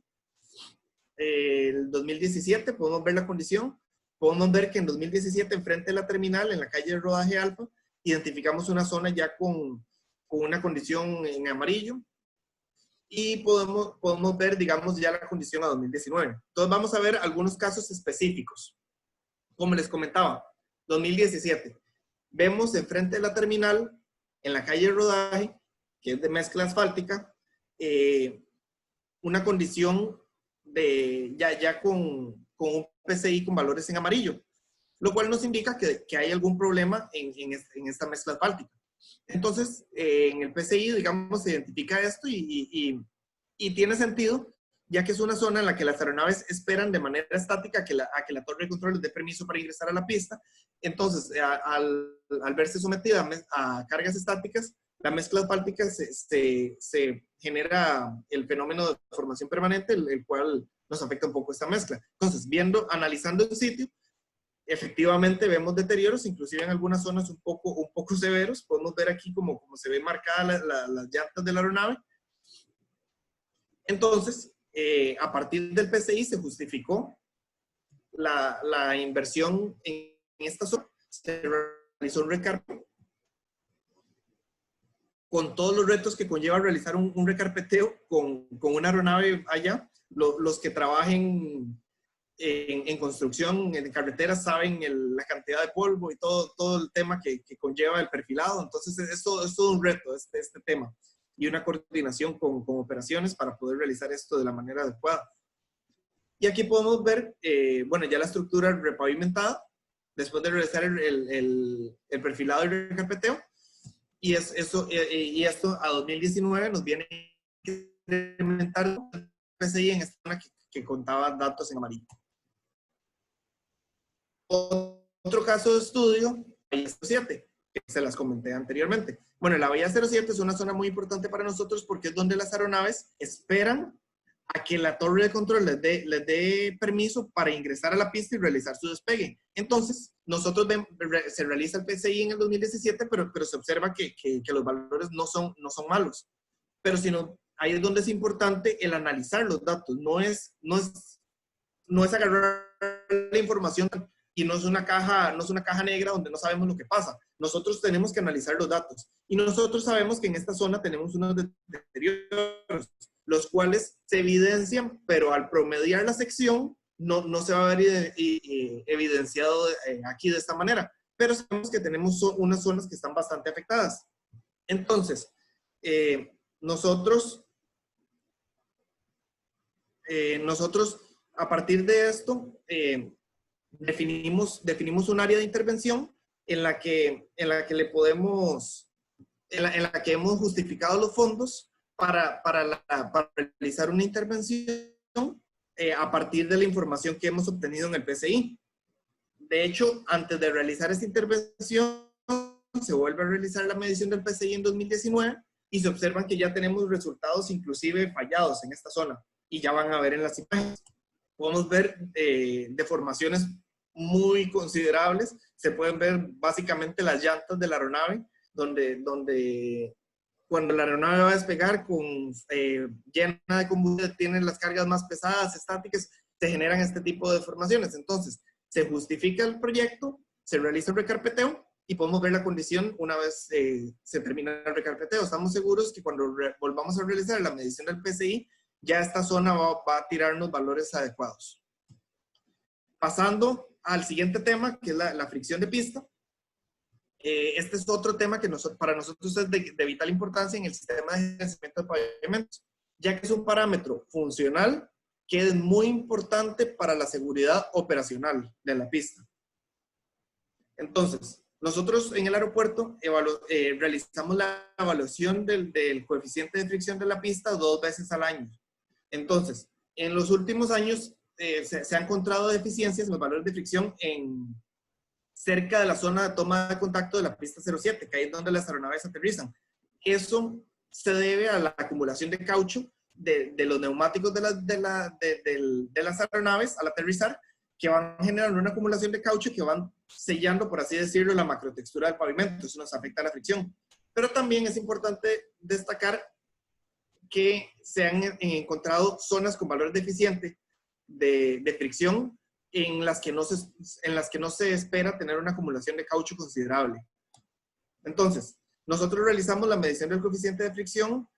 El 2017 podemos ver la condición. Podemos ver que en 2017, enfrente de la terminal, en la calle de rodaje Alfa, identificamos una zona ya con una condición en amarillo. Y podemos ver, digamos, ya la condición a 2019. Entonces vamos a ver algunos casos específicos. Como les comentaba, 2017. Vemos enfrente de la terminal, en la calle de rodaje, que es de mezcla asfáltica, una condición ya con un PCI con valores en amarillo, lo cual nos indica que hay algún problema en esta mezcla asfáltica. Entonces, en el PCI, digamos, se identifica esto y tiene sentido, ya que es una zona en la que las aeronaves esperan de manera estática a que la torre de control les dé permiso para ingresar a la pista. Entonces, al verse sometida a cargas estáticas, la mezcla asfáltica se genera el fenómeno de formación permanente, el cual nos afecta un poco esta mezcla. Entonces, analizando el sitio, efectivamente vemos deterioros, inclusive en algunas zonas un poco severos. Podemos ver aquí como se ve marcadas las llantas de la aeronave. Entonces, a partir del PCI se justificó la inversión en esta zona. Se realizó un recarpeteo con todos los retos que conlleva realizar un recarpeteo con una aeronave allá. Los que trabajen en construcción, en carreteras, saben la cantidad de polvo y todo el tema que conlleva el perfilado. Entonces, es todo un reto este tema. Y una coordinación con operaciones para poder realizar esto de la manera adecuada. Y aquí podemos ver, bueno, ya la estructura repavimentada, después de realizar el perfilado y el recarpeteo. Y esto a 2019 nos viene a incrementar el PCI en esta zona que contaba datos en amarillo. Otro caso de estudio, la Bahía 07, que se las comenté anteriormente. Bueno, la Bahía 07 es una zona muy importante para nosotros porque es donde las aeronaves esperan a que la torre de control les dé permiso para ingresar a la pista y realizar su despegue. Entonces, nosotros se realiza el PCI en el 2017, pero se observa que los valores no son malos. Pero ahí es donde es importante el analizar los datos. No es agarrar la información y no es una caja negra donde no sabemos lo que pasa. Nosotros tenemos que analizar los datos. Y nosotros sabemos que en esta zona tenemos unos deterioros, los cuales se evidencian, pero al promediar la sección no se va a ver evidenciado aquí de esta manera. Pero sabemos que tenemos unas zonas que están bastante afectadas. Entonces, nosotros a partir de esto, definimos un área de intervención en la que hemos justificado los fondos para realizar una intervención a partir de la información que hemos obtenido en el PCI. De hecho, antes de realizar esta intervención, se vuelve a realizar la medición del PCI en 2019 y se observan que ya tenemos resultados inclusive fallados en esta zona y ya van a ver en las imágenes. Podemos ver deformaciones muy considerables. Se pueden ver básicamente las llantas de la aeronave donde cuando la aeronave va a despegar llena de combustible, tiene las cargas más pesadas, estáticas, se generan este tipo de deformaciones. Entonces, se justifica el proyecto, se realiza un recarpeteo y podemos ver la condición una vez se termina el recarpeteo. Estamos seguros que cuando volvamos a realizar la medición del PSI, ya esta zona va a tirarnos valores adecuados. Pasando al siguiente tema, que es la fricción de pista. Este es otro tema que para nosotros es de vital importancia en el sistema de gerenciamiento de pavimentos, ya que es un parámetro funcional que es muy importante para la seguridad operacional de la pista. Entonces, nosotros en el aeropuerto realizamos la evaluación del coeficiente de fricción de la pista 2 veces al año. Entonces, en los últimos años se han encontrado deficiencias en los valores de fricción cerca de la zona de toma de contacto de la pista 07, que ahí es donde las aeronaves aterrizan. Eso se debe a la acumulación de caucho de los neumáticos de las aeronaves al aterrizar, que van generando una acumulación de caucho que van sellando, por así decirlo, la macrotextura del pavimento. Eso nos afecta a la fricción. Pero también es importante destacar que se han encontrado zonas con valores deficientes de fricción en las que no se espera tener una acumulación de caucho considerable. Entonces, nosotros realizamos la medición del coeficiente de fricción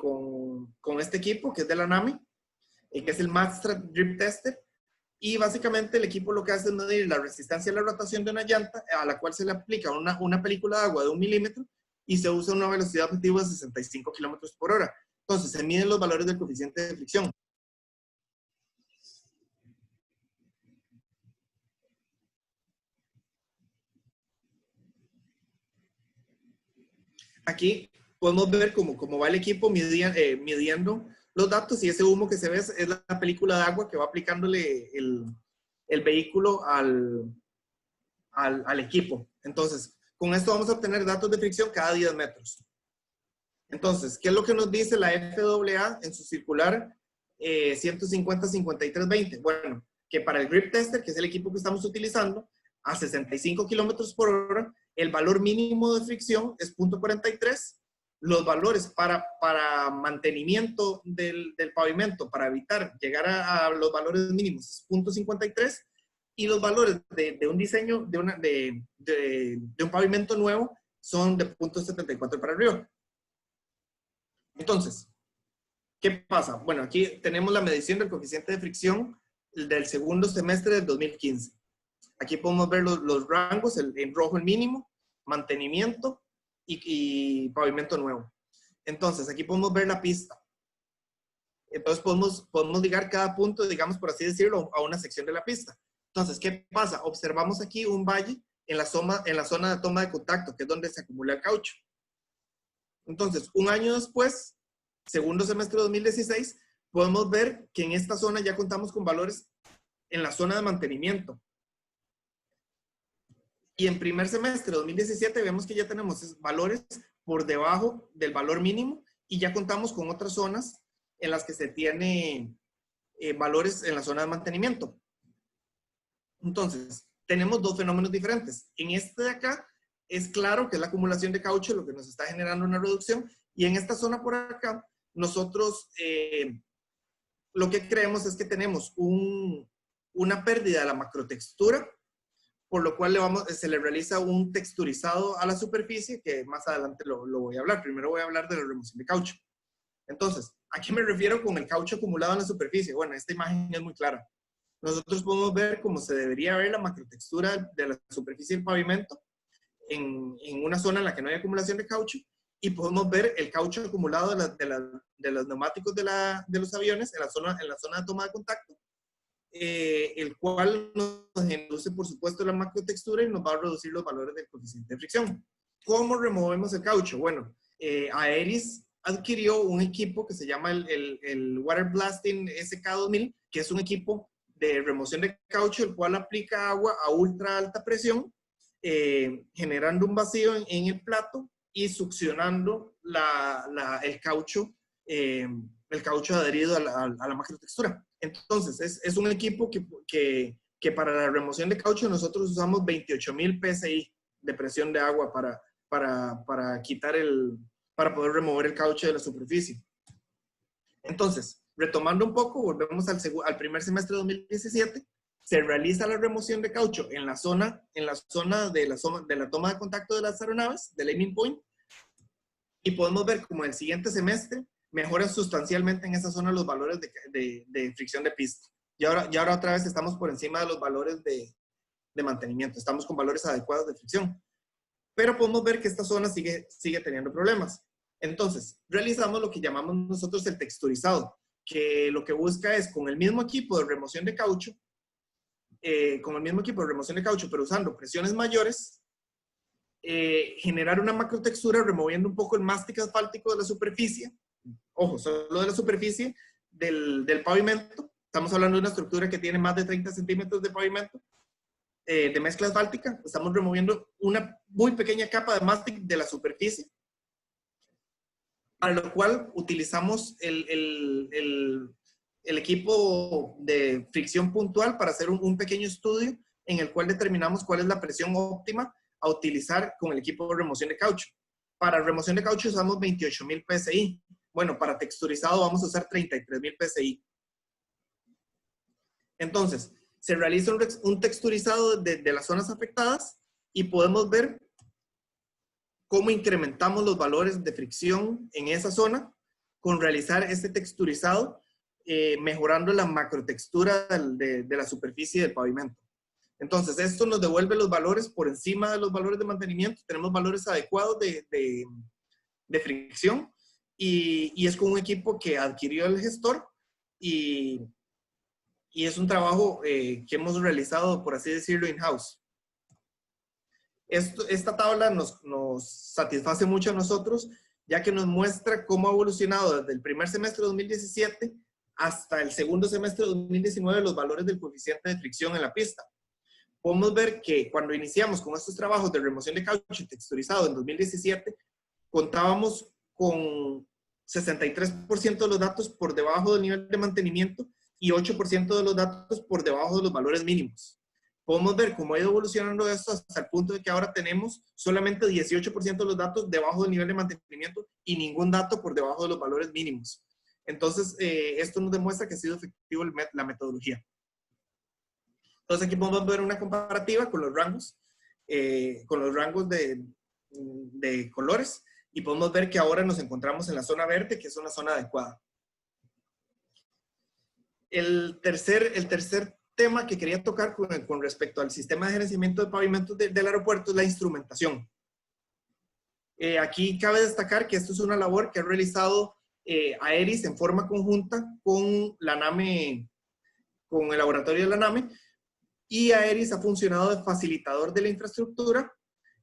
con este equipo, que es de la NAMI, que es el Magstrat Drip Tester, y básicamente el equipo lo que hace es medir la resistencia a la rotación de una llanta, a la cual se le aplica una película de agua de 1 milímetro, y se usa una velocidad objetiva de 65 kilómetros por hora. Entonces, se miden los valores del coeficiente de fricción. Aquí podemos ver cómo va el equipo midiendo los datos, y ese humo que se ve es la película de agua que va aplicándole el vehículo al equipo. Entonces, con esto vamos a obtener datos de fricción cada 10 metros. Entonces, ¿qué es lo que nos dice la FAA en su circular 150-5320? Bueno, que para el Grip Tester, que es el equipo que estamos utilizando, a 65 kilómetros por hora, el valor mínimo de fricción es 0.43. Los valores para mantenimiento del pavimento, para evitar llegar a los valores mínimos, es 0.53. Y los valores de un diseño, de un pavimento nuevo, son de 0.74 para arriba. Entonces, ¿qué pasa? Bueno, aquí tenemos la medición del coeficiente de fricción del segundo semestre del 2015. Aquí podemos ver los rangos, en rojo el mínimo, mantenimiento y pavimento nuevo. Entonces, aquí podemos ver la pista. Entonces, podemos ligar cada punto, digamos, por así decirlo, a una sección de la pista. Entonces, ¿qué pasa? Observamos aquí un valle en la zona de toma de contacto, que es donde se acumula el caucho. Entonces, un año después, segundo semestre de 2016, podemos ver que en esta zona ya contamos con valores en la zona de mantenimiento. Y en primer semestre de 2017 vemos que ya tenemos valores por debajo del valor mínimo, y ya contamos con otras zonas en las que se tiene valores en la zona de mantenimiento. Entonces, tenemos dos fenómenos diferentes. En este de acá, es claro que es la acumulación de caucho lo que nos está generando una reducción, y en esta zona por acá, nosotros lo que creemos es que tenemos una pérdida de la macrotextura, por lo cual se le realiza un texturizado a la superficie, que más adelante lo voy a hablar. Primero voy a hablar de la remoción de caucho. Entonces, ¿a qué me refiero con el caucho acumulado en la superficie? Bueno, esta imagen es muy clara. Nosotros podemos ver cómo se debería ver la macrotextura de la superficie del pavimento en una zona en la que no hay acumulación de caucho, y podemos ver el caucho acumulado de los neumáticos de los aviones en la zona de toma de contacto, el cual nos reduce, por supuesto, la macrotextura y nos va a reducir los valores del coeficiente de fricción. ¿Cómo removemos el caucho? Bueno, Aeris adquirió un equipo que se llama el Water Blasting SK2000, que es un equipo de remoción de caucho, el cual aplica agua a ultra alta presión, generando un vacío en el plato y succionando el caucho adherido a la macrotextura. Entonces, es un equipo que para la remoción de caucho nosotros usamos 28,000 PSI de presión de agua para para poder remover el caucho de la superficie. Entonces, retomando un poco, volvemos al primer semestre de 2017, se realiza la remoción de caucho en la zona de la toma de contacto de las aeronaves, del aiming point, y podemos ver como en el siguiente semestre mejoran sustancialmente en esa zona los valores de fricción de pista. Y ahora otra vez estamos por encima de los valores de mantenimiento, estamos con valores adecuados de fricción. Pero podemos ver que esta zona sigue teniendo problemas. Entonces, realizamos lo que llamamos nosotros el texturizado, que lo que busca es con el mismo equipo de remoción de caucho, pero usando presiones mayores, generar una macrotextura removiendo un poco el mástic asfáltico de la superficie. Ojo, solo de la superficie del pavimento. Estamos hablando de una estructura que tiene más de 30 centímetros de pavimento, de mezcla asfáltica. Estamos removiendo una muy pequeña capa de mástic de la superficie, para lo cual utilizamos el equipo de fricción puntual para hacer un pequeño estudio en el cual determinamos cuál es la presión óptima a utilizar con el equipo de remoción de caucho. Para remoción de caucho usamos 28.000 PSI. Bueno, para texturizado vamos a usar 33.000 PSI. Entonces, se realiza un texturizado de las zonas afectadas y podemos ver cómo incrementamos los valores de fricción en esa zona con realizar este texturizado, mejorando la macrotextura de la superficie del pavimento. Entonces, esto nos devuelve los valores por encima de los valores de mantenimiento. Tenemos valores adecuados de fricción y es con un equipo que adquirió el gestor y es un trabajo que hemos realizado, por así decirlo, in-house. Esta tabla nos satisface mucho a nosotros, ya que nos muestra cómo ha evolucionado desde el primer semestre de 2017 hasta el segundo semestre de 2019 los valores del coeficiente de fricción en la pista. Podemos ver que cuando iniciamos con estos trabajos de remoción de caucho texturizado en 2017, contábamos con 63% de los datos por debajo del nivel de mantenimiento y 8% de los datos por debajo de los valores mínimos. Podemos ver cómo ha ido evolucionando esto hasta el punto de que ahora tenemos solamente 18% de los datos debajo del nivel de mantenimiento y ningún dato por debajo de los valores mínimos. Entonces, esto nos demuestra que ha sido efectivo la metodología. Entonces, aquí podemos ver una comparativa con los rangos de colores y podemos ver que ahora nos encontramos en la zona verde, que es una zona adecuada. El tercer tema que quería tocar con respecto al sistema de gerenciamiento de pavimentos del aeropuerto es la instrumentación. Aquí cabe destacar que esto es una labor que ha realizado AERIS en forma conjunta con la NAME, con el laboratorio de la NAME, y AERIS ha funcionado de facilitador de la infraestructura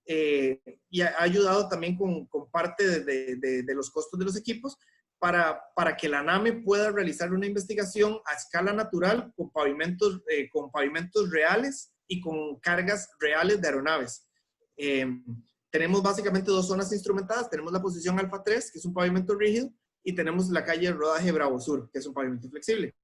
y ha ayudado también con parte de los costos de los equipos para que la NAME pueda realizar una investigación a escala natural con pavimentos reales y con cargas reales de aeronaves. Tenemos básicamente dos zonas instrumentadas. Tenemos la posición Alfa 3, que es un pavimento rígido, y tenemos la calle de rodaje Bravo Sur, que es un pavimento flexible.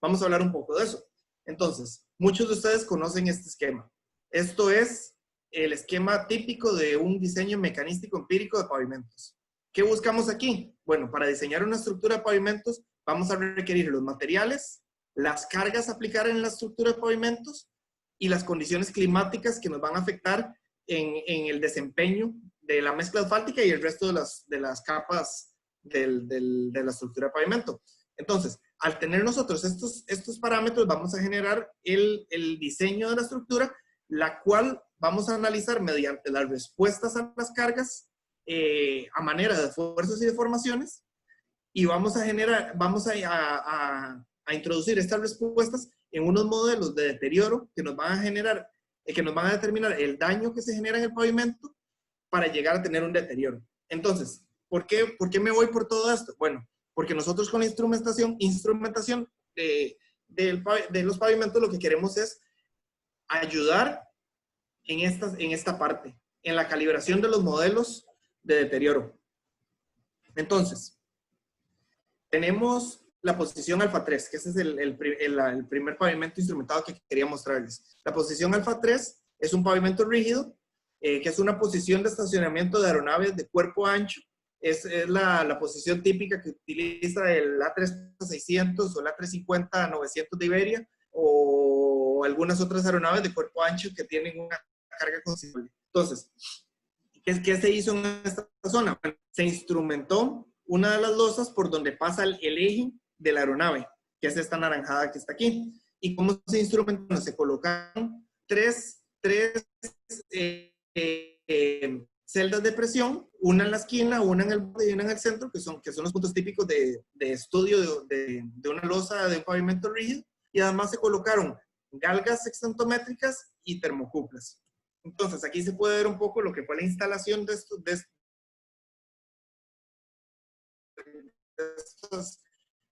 Vamos a hablar un poco de eso. Entonces, muchos de ustedes conocen este esquema. Esto es el esquema típico de un diseño mecanístico empírico de pavimentos. ¿Qué buscamos aquí? Bueno, para diseñar una estructura de pavimentos vamos a requerir los materiales, las cargas a aplicar en la estructura de pavimentos y las condiciones climáticas que nos van a afectar en el desempeño de la mezcla asfáltica y el resto de las capas de la estructura de pavimento. Entonces, al tener nosotros estos parámetros, vamos a generar el diseño de la estructura, la cual vamos a analizar mediante las respuestas a las cargas a manera de esfuerzos y deformaciones, y vamos a introducir estas respuestas en unos modelos de deterioro que nos van a determinar el daño que se genera en el pavimento para llegar a tener un deterioro. Entonces, ¿por qué me voy por todo esto? Bueno, porque nosotros con la instrumentación de los pavimentos lo que queremos es ayudar en esta parte, en la calibración de los modelos de deterioro. Entonces, tenemos la posición Alfa 3, que ese es el primer pavimento instrumentado que quería mostrarles. La posición Alfa 3 es un pavimento rígido, que es una posición de estacionamiento de aeronaves de cuerpo ancho es la posición típica que utiliza el A350 o el A350-900 de Iberia o algunas otras aeronaves de cuerpo ancho que tienen una carga considerable. Entonces, ¿qué se hizo en esta zona? Bueno, se instrumentó una de las losas por donde pasa el eje de la aeronave, que es esta naranjada que está aquí. ¿Y cómo se instrumentó? Se colocaron tres celdas de presión, una en la esquina, una en el borde y una en el centro, que son los puntos típicos de estudio de una losa de un pavimento rígido, y además se colocaron galgas extentométricas y termocuplas. Entonces, aquí se puede ver un poco lo que fue la instalación de estas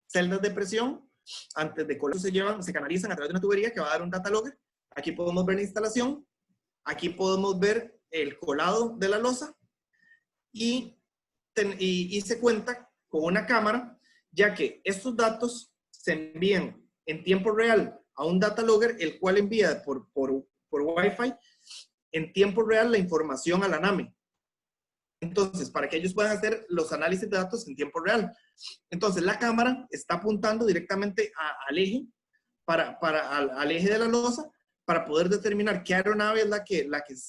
celdas de presión. Antes de colocar, se canalizan a través de una tubería que va a dar un data logger. Aquí podemos ver la instalación. Aquí podemos ver el colado de la losa. Y se cuenta con una cámara, ya que estos datos se envían en tiempo real a un data logger, el cual envía por Wi-Fi en tiempo real la información a la NAME. Entonces, para que ellos puedan hacer los análisis de datos en tiempo real. Entonces, la cámara está apuntando directamente al eje, al eje de la losa, para poder determinar qué aeronave es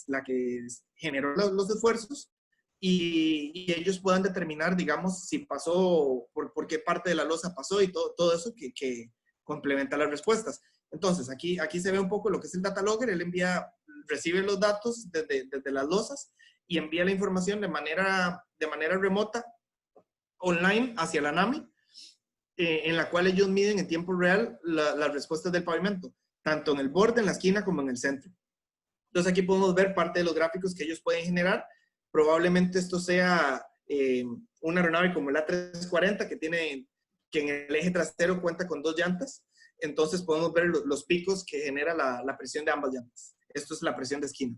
la que generó los esfuerzos y ellos puedan determinar, digamos, si pasó, por qué parte de la losa pasó y todo eso que complementa las respuestas. Entonces, aquí se ve un poco lo que es el data logger. Él recibe los datos desde las losas y envía la información de manera remota, online, hacia la NAMI, en la cual ellos miden en tiempo real las respuestas del pavimento, tanto en el borde, en la esquina, como en el centro. Entonces aquí podemos ver parte de los gráficos que ellos pueden generar. Probablemente esto sea una aeronave como el A340, que en el eje trasero cuenta con 2 llantas. Entonces podemos ver los picos que genera la presión de ambas llantas. Esto es la presión de esquina.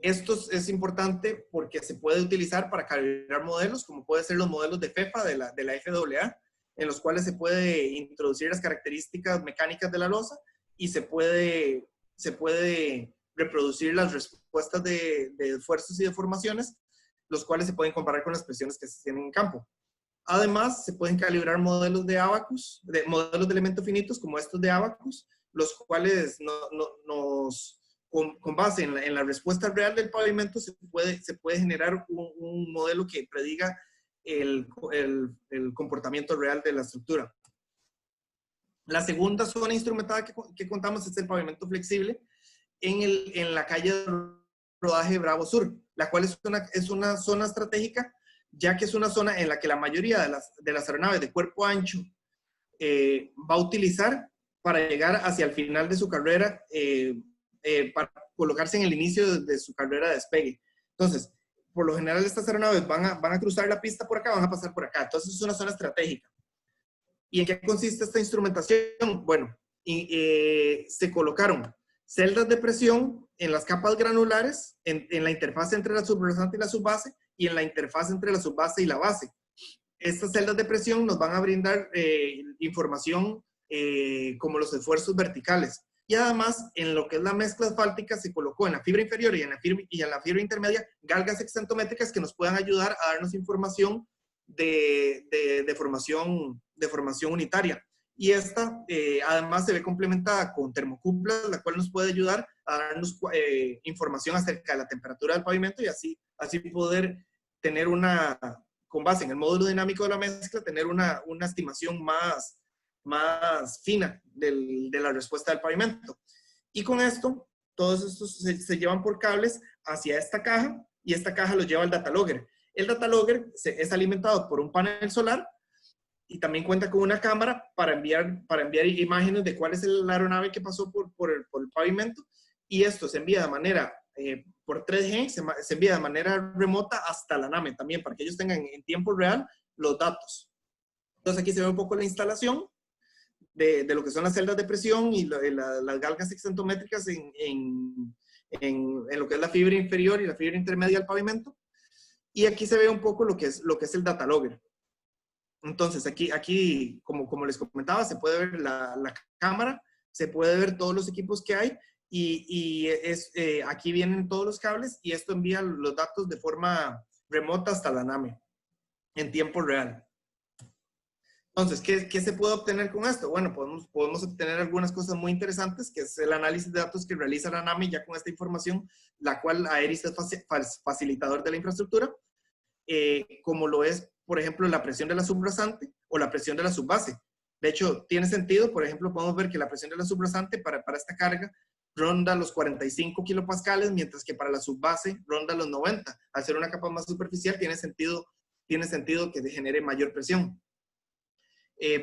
Esto es importante porque se puede utilizar para calibrar modelos, como pueden ser los modelos de FEFA, de la FAA, en los cuales se puede introducir las características mecánicas de la losa y se puede reproducir las respuestas de esfuerzos y deformaciones, los cuales se pueden comparar con las presiones que se tienen en campo. Además, se pueden calibrar modelos de Abaqus, modelos de elementos finitos como estos de Abaqus, los cuales con base en la respuesta real del pavimento se puede generar un modelo que prediga el comportamiento real de la estructura. La segunda zona instrumentada que contamos es el pavimento flexible en la calle de rodaje Bravo Sur, la cual es una zona estratégica, ya que es una zona en la que la mayoría de las aeronaves de cuerpo ancho va a utilizar para llegar hacia el final de su carrera, para colocarse en el inicio de su carrera de despegue. Entonces, por lo general estas aeronaves van a cruzar la pista por acá, van a pasar por acá. Entonces es una zona estratégica. ¿Y en qué consiste esta instrumentación? Bueno, se colocaron celdas de presión en las capas granulares, en la interfaz entre la subrasante y la subbase, y en la interfaz entre la subbase y la base. Estas celdas de presión nos van a brindar información como los esfuerzos verticales. Y además, en lo que es la mezcla asfáltica, se colocó en la fibra inferior y en la fibra intermedia galgas extentométricas que nos puedan ayudar a darnos información de formación unitaria. Y esta, además, se ve complementada con termocuplas, la cual nos puede ayudar a darnos información acerca de la temperatura del pavimento y así poder tener con base en el módulo dinámico de la mezcla, tener una estimación más fina de la respuesta del pavimento. Y con esto, todos estos se llevan por cables hacia esta caja y esta caja los lleva al data logger. El data logger es alimentado por un panel solar y también cuenta con una cámara para enviar imágenes de cuál es la aeronave que pasó por el pavimento, y esto se envía de manera por 3G, se envía de manera remota hasta la NAME también, para que ellos tengan en tiempo real los datos. Entonces aquí se ve un poco la instalación de lo que son las celdas de presión y las galgas extentométricas en lo que es la fibra inferior y la fibra intermedia del pavimento. Y aquí se ve un poco lo que es el data logger. Entonces aquí como les comentaba, se puede ver la cámara, se puede ver todos los equipos que hay y aquí vienen todos los cables y esto envía los datos de forma remota hasta la NAME en tiempo real. Entonces, ¿qué se puede obtener con esto? Bueno, podemos obtener algunas cosas muy interesantes, que es el análisis de datos que realiza la NAME ya con esta información, la cual Aeris es facilitador de la infraestructura, como lo es, por ejemplo, la presión de la subrasante o la presión de la subbase. De hecho, tiene sentido, por ejemplo, podemos ver que la presión de la subrasante para esta carga ronda los 45 kilopascales, mientras que para la subbase ronda los 90. Al ser una capa más superficial, tiene sentido que genere mayor presión.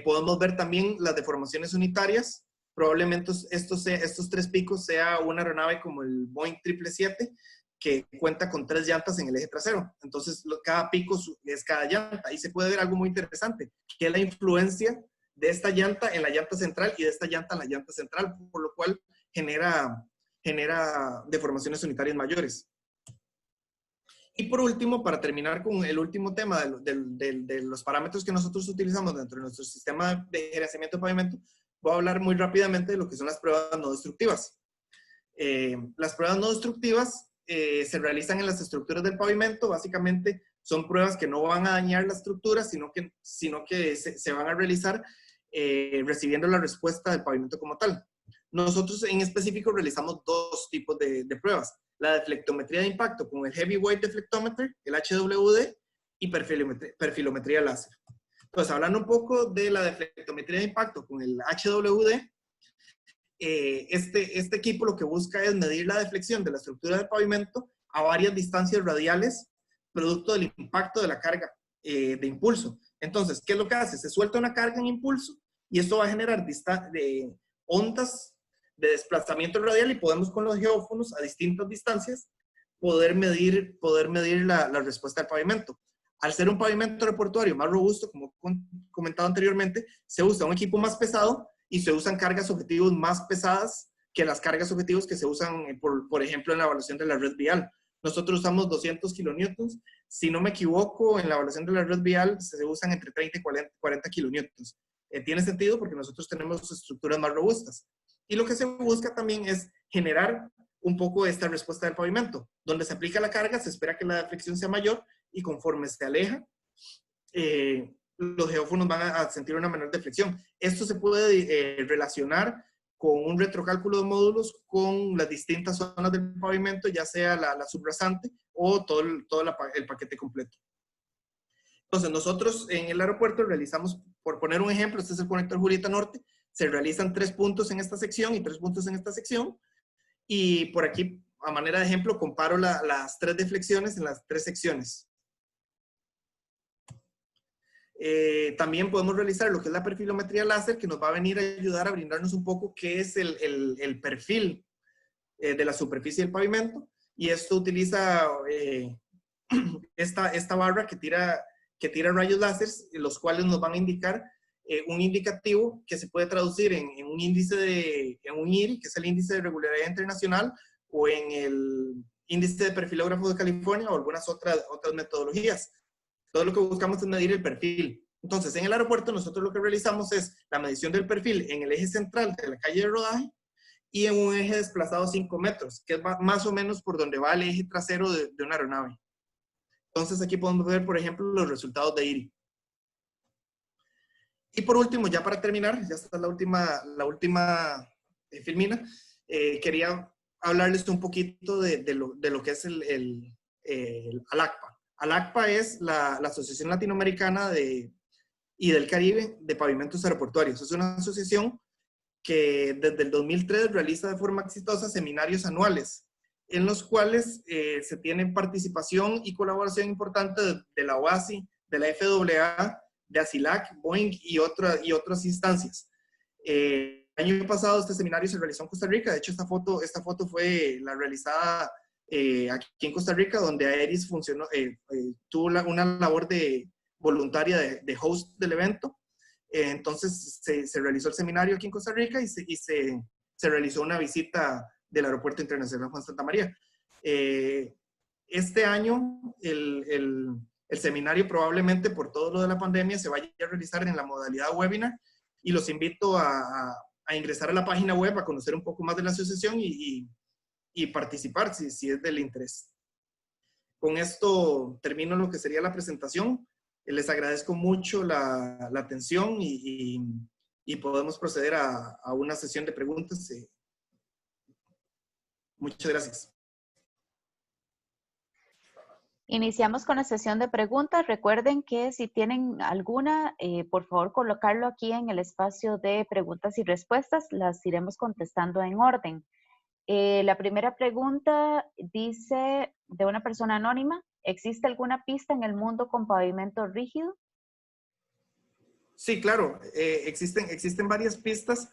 Podemos ver también las deformaciones unitarias. Probablemente estos 3 picos sea una aeronave como el Boeing 777, que cuenta con 3 llantas en el eje trasero. Entonces, cada pico es cada llanta. Y se puede ver algo muy interesante, que es la influencia de esta llanta en la llanta central y de esta llanta en la llanta central, por lo cual genera deformaciones unitarias mayores. Y por último, para terminar con el último tema de los parámetros que nosotros utilizamos dentro de nuestro sistema de gerenciamiento de pavimento, voy a hablar muy rápidamente de lo que son las pruebas no destructivas. Las pruebas no destructivas se realizan en las estructuras del pavimento. Básicamente son pruebas que no van a dañar la estructura, sino que se van a realizar recibiendo la respuesta del pavimento como tal. Nosotros en específico realizamos 2 tipos de pruebas: la deflectometría de impacto con el Heavyweight Deflectometer, el HWD, y perfilometría láser. Entonces, hablando un poco de la deflectometría de impacto con el HWD, este equipo lo que busca es medir la deflexión de la estructura del pavimento a varias distancias radiales, producto del impacto de la carga de impulso. Entonces, ¿qué es lo que hace? Se suelta una carga en impulso y esto va a generar ondas de desplazamiento radial, y podemos con los geófonos a distintas distancias poder medir la respuesta del pavimento. Al ser un pavimento aeroportuario más robusto, como comentado anteriormente, se usa un equipo más pesado y se usan cargas objetivos más pesadas que las cargas objetivos que se usan, por ejemplo, en la evaluación de la red vial. Nosotros usamos 200 kilonewtons. Si no me equivoco, en la evaluación de la red vial se usan entre 30 y 40 kilonewtons. Tiene sentido porque nosotros tenemos estructuras más robustas. Y lo que se busca también es generar un poco esta respuesta del pavimento. Donde se aplica la carga, se espera que la deflexión sea mayor, y conforme se aleja, los geófonos van a sentir una menor deflexión. Esto se puede relacionar con un retrocálculo de módulos con las distintas zonas del pavimento, ya sea la subrasante o todo el paquete completo. Entonces, nosotros en el aeropuerto realizamos, por poner un ejemplo, este es el conector Julieta Norte, se realizan 3 puntos en esta sección y 3 puntos en esta sección, y por aquí, a manera de ejemplo, comparo las 3 deflexiones en las 3 secciones. También podemos realizar lo que es la perfilometría láser, que nos va a venir a ayudar a brindarnos un poco qué es el perfil de la superficie del pavimento, y esto utiliza esta barra que tira rayos láser, los cuales nos van a indicar un indicativo que se puede traducir en un índice en un IRI, que es el índice de regularidad internacional, o en el índice de perfilógrafo de California, o algunas otras metodologías. Todo lo que buscamos es medir el perfil. Entonces, en el aeropuerto nosotros lo que realizamos es la medición del perfil en el eje central de la calle de rodaje y en un eje desplazado 5 metros, que es más o menos por donde va el eje trasero de una aeronave. Entonces, aquí podemos ver, por ejemplo, los resultados de IRI. Y por último, ya para terminar, ya está la última filmina, quería hablarles un poquito de lo que es el ALACPA. ALACPA es la Asociación Latinoamericana y del Caribe de Pavimentos Aeroportuarios. Es una asociación que desde el 2003 realiza de forma exitosa seminarios anuales, en los cuales se tiene participación y colaboración importante de la OASI, de la FAA, de ASILAC, Boeing y otras instancias. El año pasado este seminario se realizó en Costa Rica. De hecho, esta foto fue la realizada aquí en Costa Rica, donde Aeris tuvo una labor voluntaria de host del evento. Entonces se realizó el seminario aquí en Costa Rica y se realizó una visita del Aeropuerto Internacional Juan Santa María. Este año el seminario, probablemente por todo lo de la pandemia, se vaya a realizar en la modalidad webinar, y los invito a ingresar a la página web a conocer un poco más de la asociación y participar si es del interés. Con esto termino lo que sería la presentación. Les agradezco mucho la atención y podemos proceder a una sesión de preguntas. Muchas gracias. Iniciamos con la sesión de preguntas. Recuerden que si tienen alguna, por favor colocarlo aquí en el espacio de preguntas y respuestas. Las iremos contestando en orden. La primera pregunta dice de una persona anónima: ¿existe alguna pista en el mundo con pavimento rígido? Sí, claro. Existen varias pistas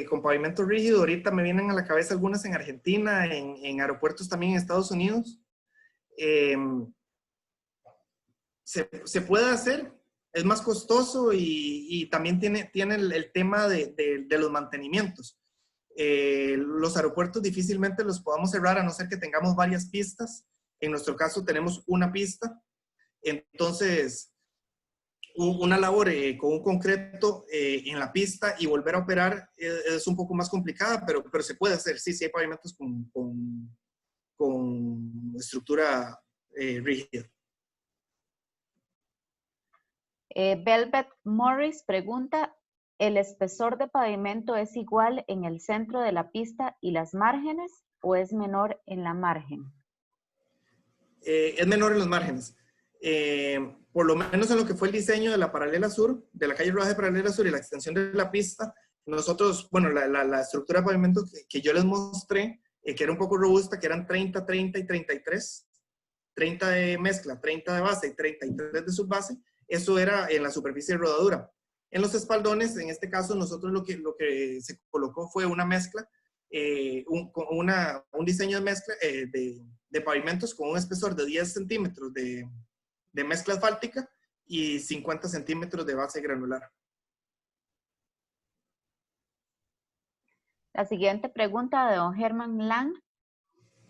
con pavimento rígido. Ahorita me vienen a la cabeza algunas en Argentina, en aeropuertos también en Estados Unidos. Se puede hacer, es más costoso y también tiene el tema de los mantenimientos. Los aeropuertos difícilmente los podamos cerrar a no ser que tengamos varias pistas. En nuestro caso tenemos una pista. Entonces, una labor con un concreto en la pista y volver a operar es un poco más complicada, pero se puede hacer. Sí, hay pavimentos con estructura rígida. Velvet Morris pregunta: ¿el espesor de pavimento es igual en el centro de la pista y las márgenes o es menor en la margen? Es menor en los márgenes. Por lo menos en lo que fue el diseño de la paralela sur, de la calle rodaje paralela sur y la extensión de la pista, nosotros, bueno, la estructura de pavimento que yo les mostré, que era un poco robusta, que eran 30, 30 y 33, 30 de mezcla, 30 de base y 33 de subbase, eso era en la superficie de rodadura. En los espaldones, en este caso, nosotros lo que se colocó fue una mezcla, un diseño de mezcla de pavimentos con un espesor de 10 centímetros de mezcla asfáltica y 50 centímetros de base granular. La siguiente pregunta de don Germán Lang: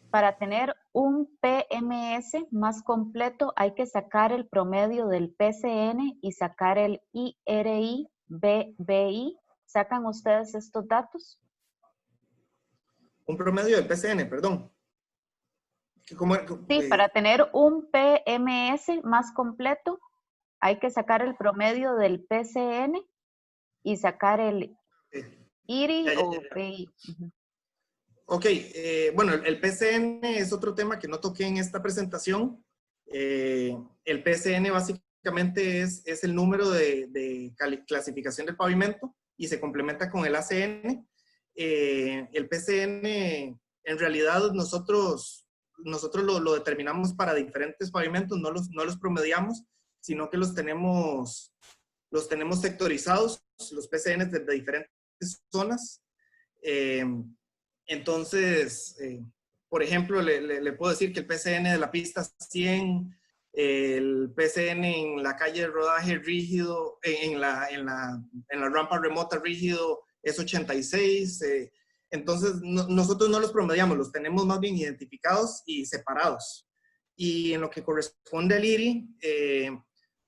para tener un PMS más completo hay que sacar el promedio del PCN y sacar el IRI-BBI. ¿Sacan ustedes estos datos? Un promedio del PCN, perdón. Sí, para tener un PMS más completo hay que sacar el promedio del PCN y sacar el IRI o BI. Ok, bueno, el PCN es otro tema que no toqué en esta presentación. El PCN básicamente es el número de clasificación del pavimento y se complementa con el ACN. El PCN, en realidad, nosotros lo determinamos para diferentes pavimentos, no los promediamos, sino que los tenemos sectorizados, los PCNs de diferentes zonas. Entonces, por ejemplo, le puedo decir que el PCN de la pista 100, el PCN en la calle de rodaje rígido, en la rampa remota rígido es 86. Entonces, nosotros no los promediamos, los tenemos más bien identificados y separados. Y en lo que corresponde al IRI,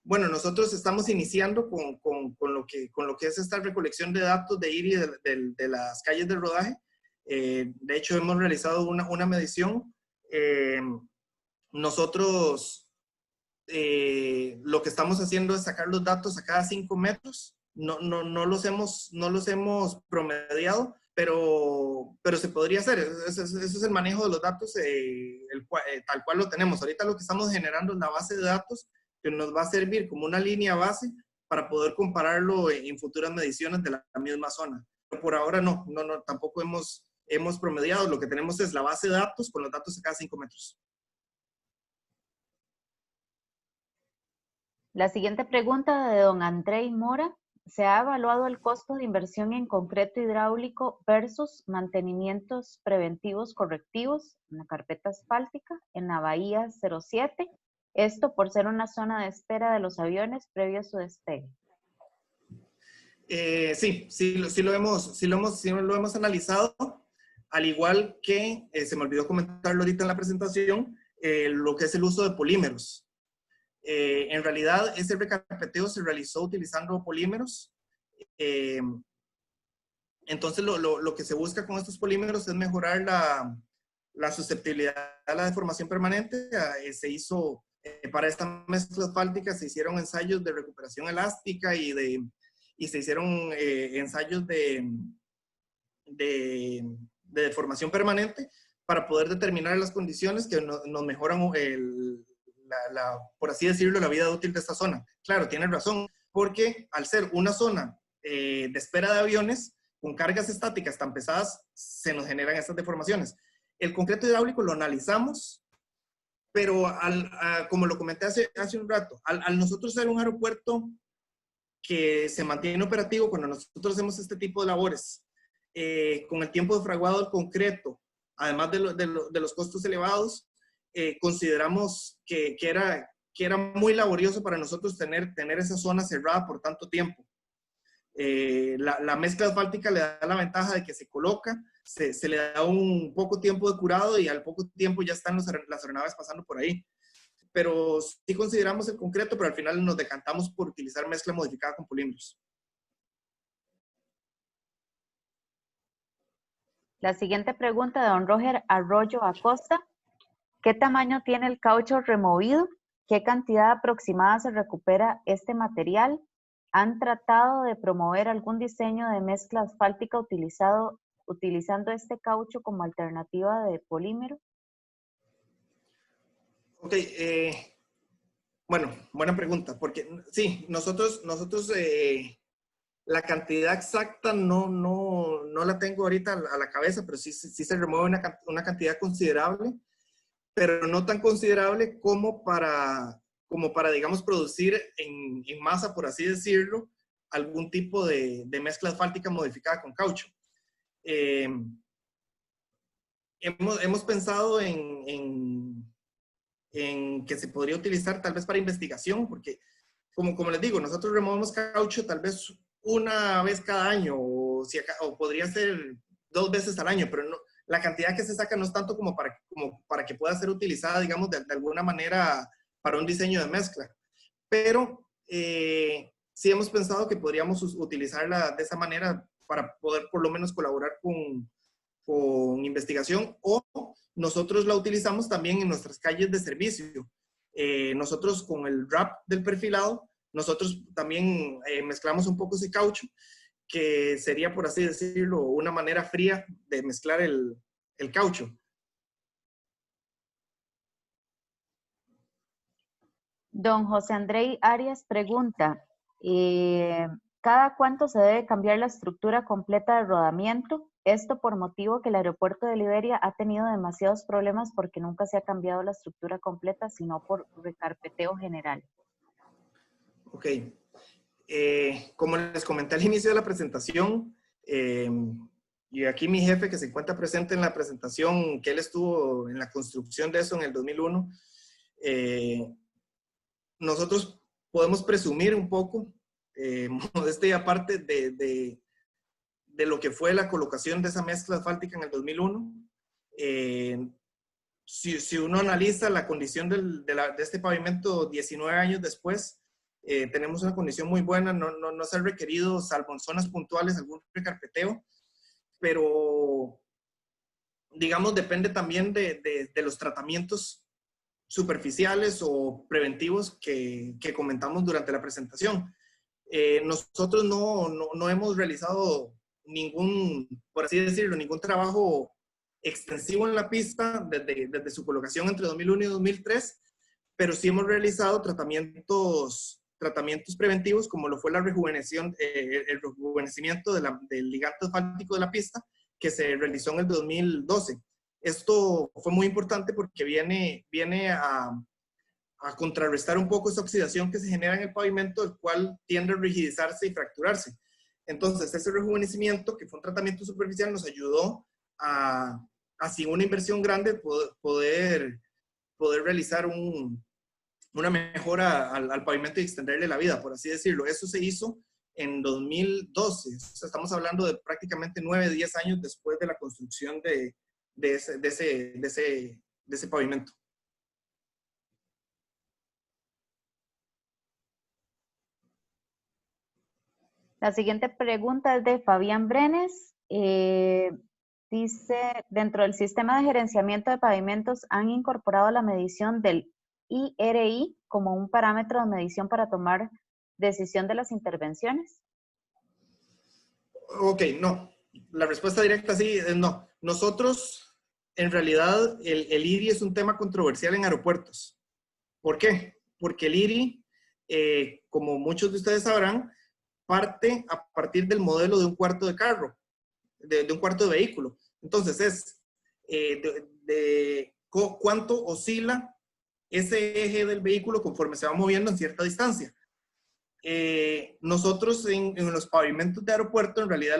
bueno, nosotros estamos iniciando con lo que es esta recolección de datos de IRI de las calles de rodaje. De hecho, hemos realizado una medición. Nosotros lo que estamos haciendo es sacar los datos a cada 5 metros. No los hemos promediado, pero se podría hacer. Ese es el manejo de los datos tal cual lo tenemos. Ahorita lo que estamos generando es la base de datos que nos va a servir como una línea base para poder compararlo en futuras mediciones de la misma zona. Pero por ahora no, tampoco hemos promediado. Lo que tenemos es la base de datos con los datos a cada 5 metros. La siguiente pregunta de don Andrei Mora: ¿se ha evaluado el costo de inversión en concreto hidráulico versus mantenimientos preventivos correctivos en la carpeta asfáltica en la Bahía 07? Esto por ser una zona de espera de los aviones previo a su despegue. Sí lo hemos analizado, al igual que, se me olvidó comentarlo ahorita en la presentación, lo que es el uso de polímeros. En realidad, ese recarpeteo se realizó utilizando polímeros. Entonces, lo que se busca con estos polímeros es mejorar la susceptibilidad a la deformación permanente. Se hizo, para esta mezcla asfáltica se hicieron ensayos de recuperación elástica y se hicieron ensayos de deformación permanente para poder determinar las condiciones que nos mejoran por así decirlo, la vida útil de esta zona. Claro, tienes razón, porque al ser una zona de espera de aviones con cargas estáticas tan pesadas, se nos generan estas deformaciones. El concreto hidráulico lo analizamos, pero como lo comenté hace un rato, al nosotros ser un aeropuerto que se mantiene operativo cuando nosotros hacemos este tipo de labores, con el tiempo de fraguado del concreto, además de los costos elevados, consideramos que era muy laborioso para nosotros tener esa zona cerrada por tanto tiempo. La mezcla asfáltica le da la ventaja de que se coloca, se le da un poco tiempo de curado y al poco tiempo ya están las aeronaves pasando por ahí. Pero sí consideramos el concreto, pero al final nos decantamos por utilizar mezcla modificada con polímeros. La siguiente pregunta de don Roger Arroyo Acosta. ¿Qué tamaño tiene el caucho removido? ¿Qué cantidad aproximada se recupera este material? ¿Han tratado de promover algún diseño de mezcla asfáltica utilizando este caucho como alternativa de polímero? Ok, bueno, buena pregunta, porque sí, nosotros la cantidad exacta no la tengo ahorita a la cabeza, pero sí se remueve una cantidad considerable, pero no tan considerable como para digamos, producir en masa, por así decirlo, algún tipo de mezcla asfáltica modificada con caucho. Hemos pensado en que se podría utilizar tal vez para investigación, porque como les digo, nosotros removemos caucho tal vez una vez cada año, o podría ser 2 veces al año, pero no, la cantidad que se saca no es tanto como para que pueda ser utilizada, digamos, de alguna manera para un diseño de mezcla. Pero sí hemos pensado que podríamos utilizarla de esa manera para poder por lo menos colaborar con investigación, o nosotros la utilizamos también en nuestras calles de servicio. Nosotros con el wrap del perfilado, nosotros también mezclamos un poco ese caucho, que sería, por así decirlo, una manera fría de mezclar el caucho. Don José Andrei Arias pregunta, ¿cada cuánto se debe cambiar la estructura completa de rodamiento? Esto por motivo que el aeropuerto de Liberia ha tenido demasiados problemas porque nunca se ha cambiado la estructura completa, sino por recarpeteo general. Ok. Como les comenté al inicio de la presentación, y aquí mi jefe que se encuentra presente en la presentación, que él estuvo en la construcción de eso en el 2001, nosotros podemos presumir un poco, modestia aparte, de lo que fue la colocación de esa mezcla asfáltica en el 2001. Si uno analiza la condición de este pavimento 19 años después, tenemos una condición muy buena, no se ha requerido, salvo en zonas puntuales, algún recarpeteo, pero digamos depende también de los tratamientos superficiales o preventivos que comentamos durante la presentación. Nosotros no hemos realizado ningún, por así decirlo, ningún trabajo extensivo en la pista desde su colocación entre 2001 y 2003, pero sí hemos realizado tratamientos preventivos, como lo fue la rejuvenecimiento del ligante asfáltico de la pista, que se realizó en el 2012. Esto fue muy importante porque viene a contrarrestar un poco esa oxidación que se genera en el pavimento, el cual tiende a rigidizarse y fracturarse. Entonces, ese rejuvenecimiento, que fue un tratamiento superficial, nos ayudó a sin una inversión grande, poder realizar una mejora al pavimento y extenderle la vida, por así decirlo. Eso se hizo en 2012. O sea, estamos hablando de prácticamente 9, 10 años después de la construcción de ese pavimento. La siguiente pregunta es de Fabián Brenes. Dice, dentro del sistema de gerenciamiento de pavimentos han incorporado la medición del IRI como un parámetro de medición para tomar decisión de las intervenciones. Ok, no. La respuesta directa sí es no. Nosotros, en realidad, el IRI es un tema controversial en aeropuertos. ¿Por qué? Porque el IRI, como muchos de ustedes sabrán, parte a partir del modelo de un cuarto de carro, de un cuarto de vehículo. Entonces es cuánto oscila ese eje del vehículo conforme se va moviendo en cierta distancia. Nosotros en los pavimentos de aeropuerto, en realidad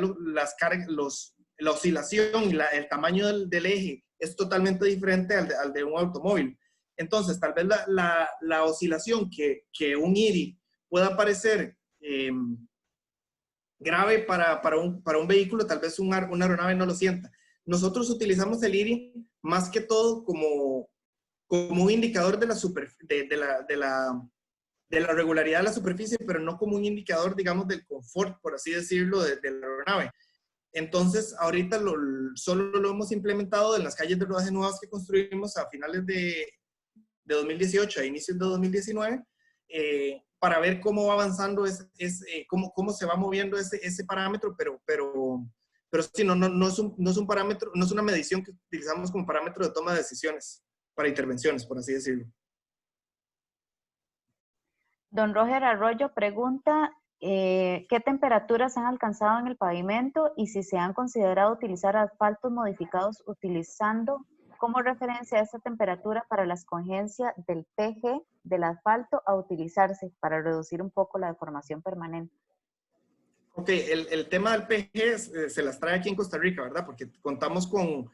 la oscilación y el tamaño del eje es totalmente diferente al de un automóvil. Entonces, tal vez la oscilación que un IRI pueda parecer grave para un vehículo, tal vez una aeronave no lo sienta. Nosotros utilizamos el IRI más que todo como un indicador de la regularidad de la superficie, pero no como un indicador, digamos, del confort, por así decirlo, de la aeronave. Entonces, ahorita solo lo hemos implementado en las calles de rodaje nuevas que construimos a finales de 2018 a inicios de 2019, para ver cómo va avanzando, cómo se va moviendo ese parámetro, pero sí, no es un parámetro, no es una medición que utilizamos como parámetro de toma de decisiones para intervenciones, por así decirlo. Don Roger Arroyo pregunta, ¿qué temperaturas han alcanzado en el pavimento y si se han considerado utilizar asfaltos modificados utilizando como referencia esa temperatura para la escogencia del PG del asfalto a utilizarse para reducir un poco la deformación permanente? Ok, el tema del PG se las trae aquí en Costa Rica, ¿verdad? Porque contamos con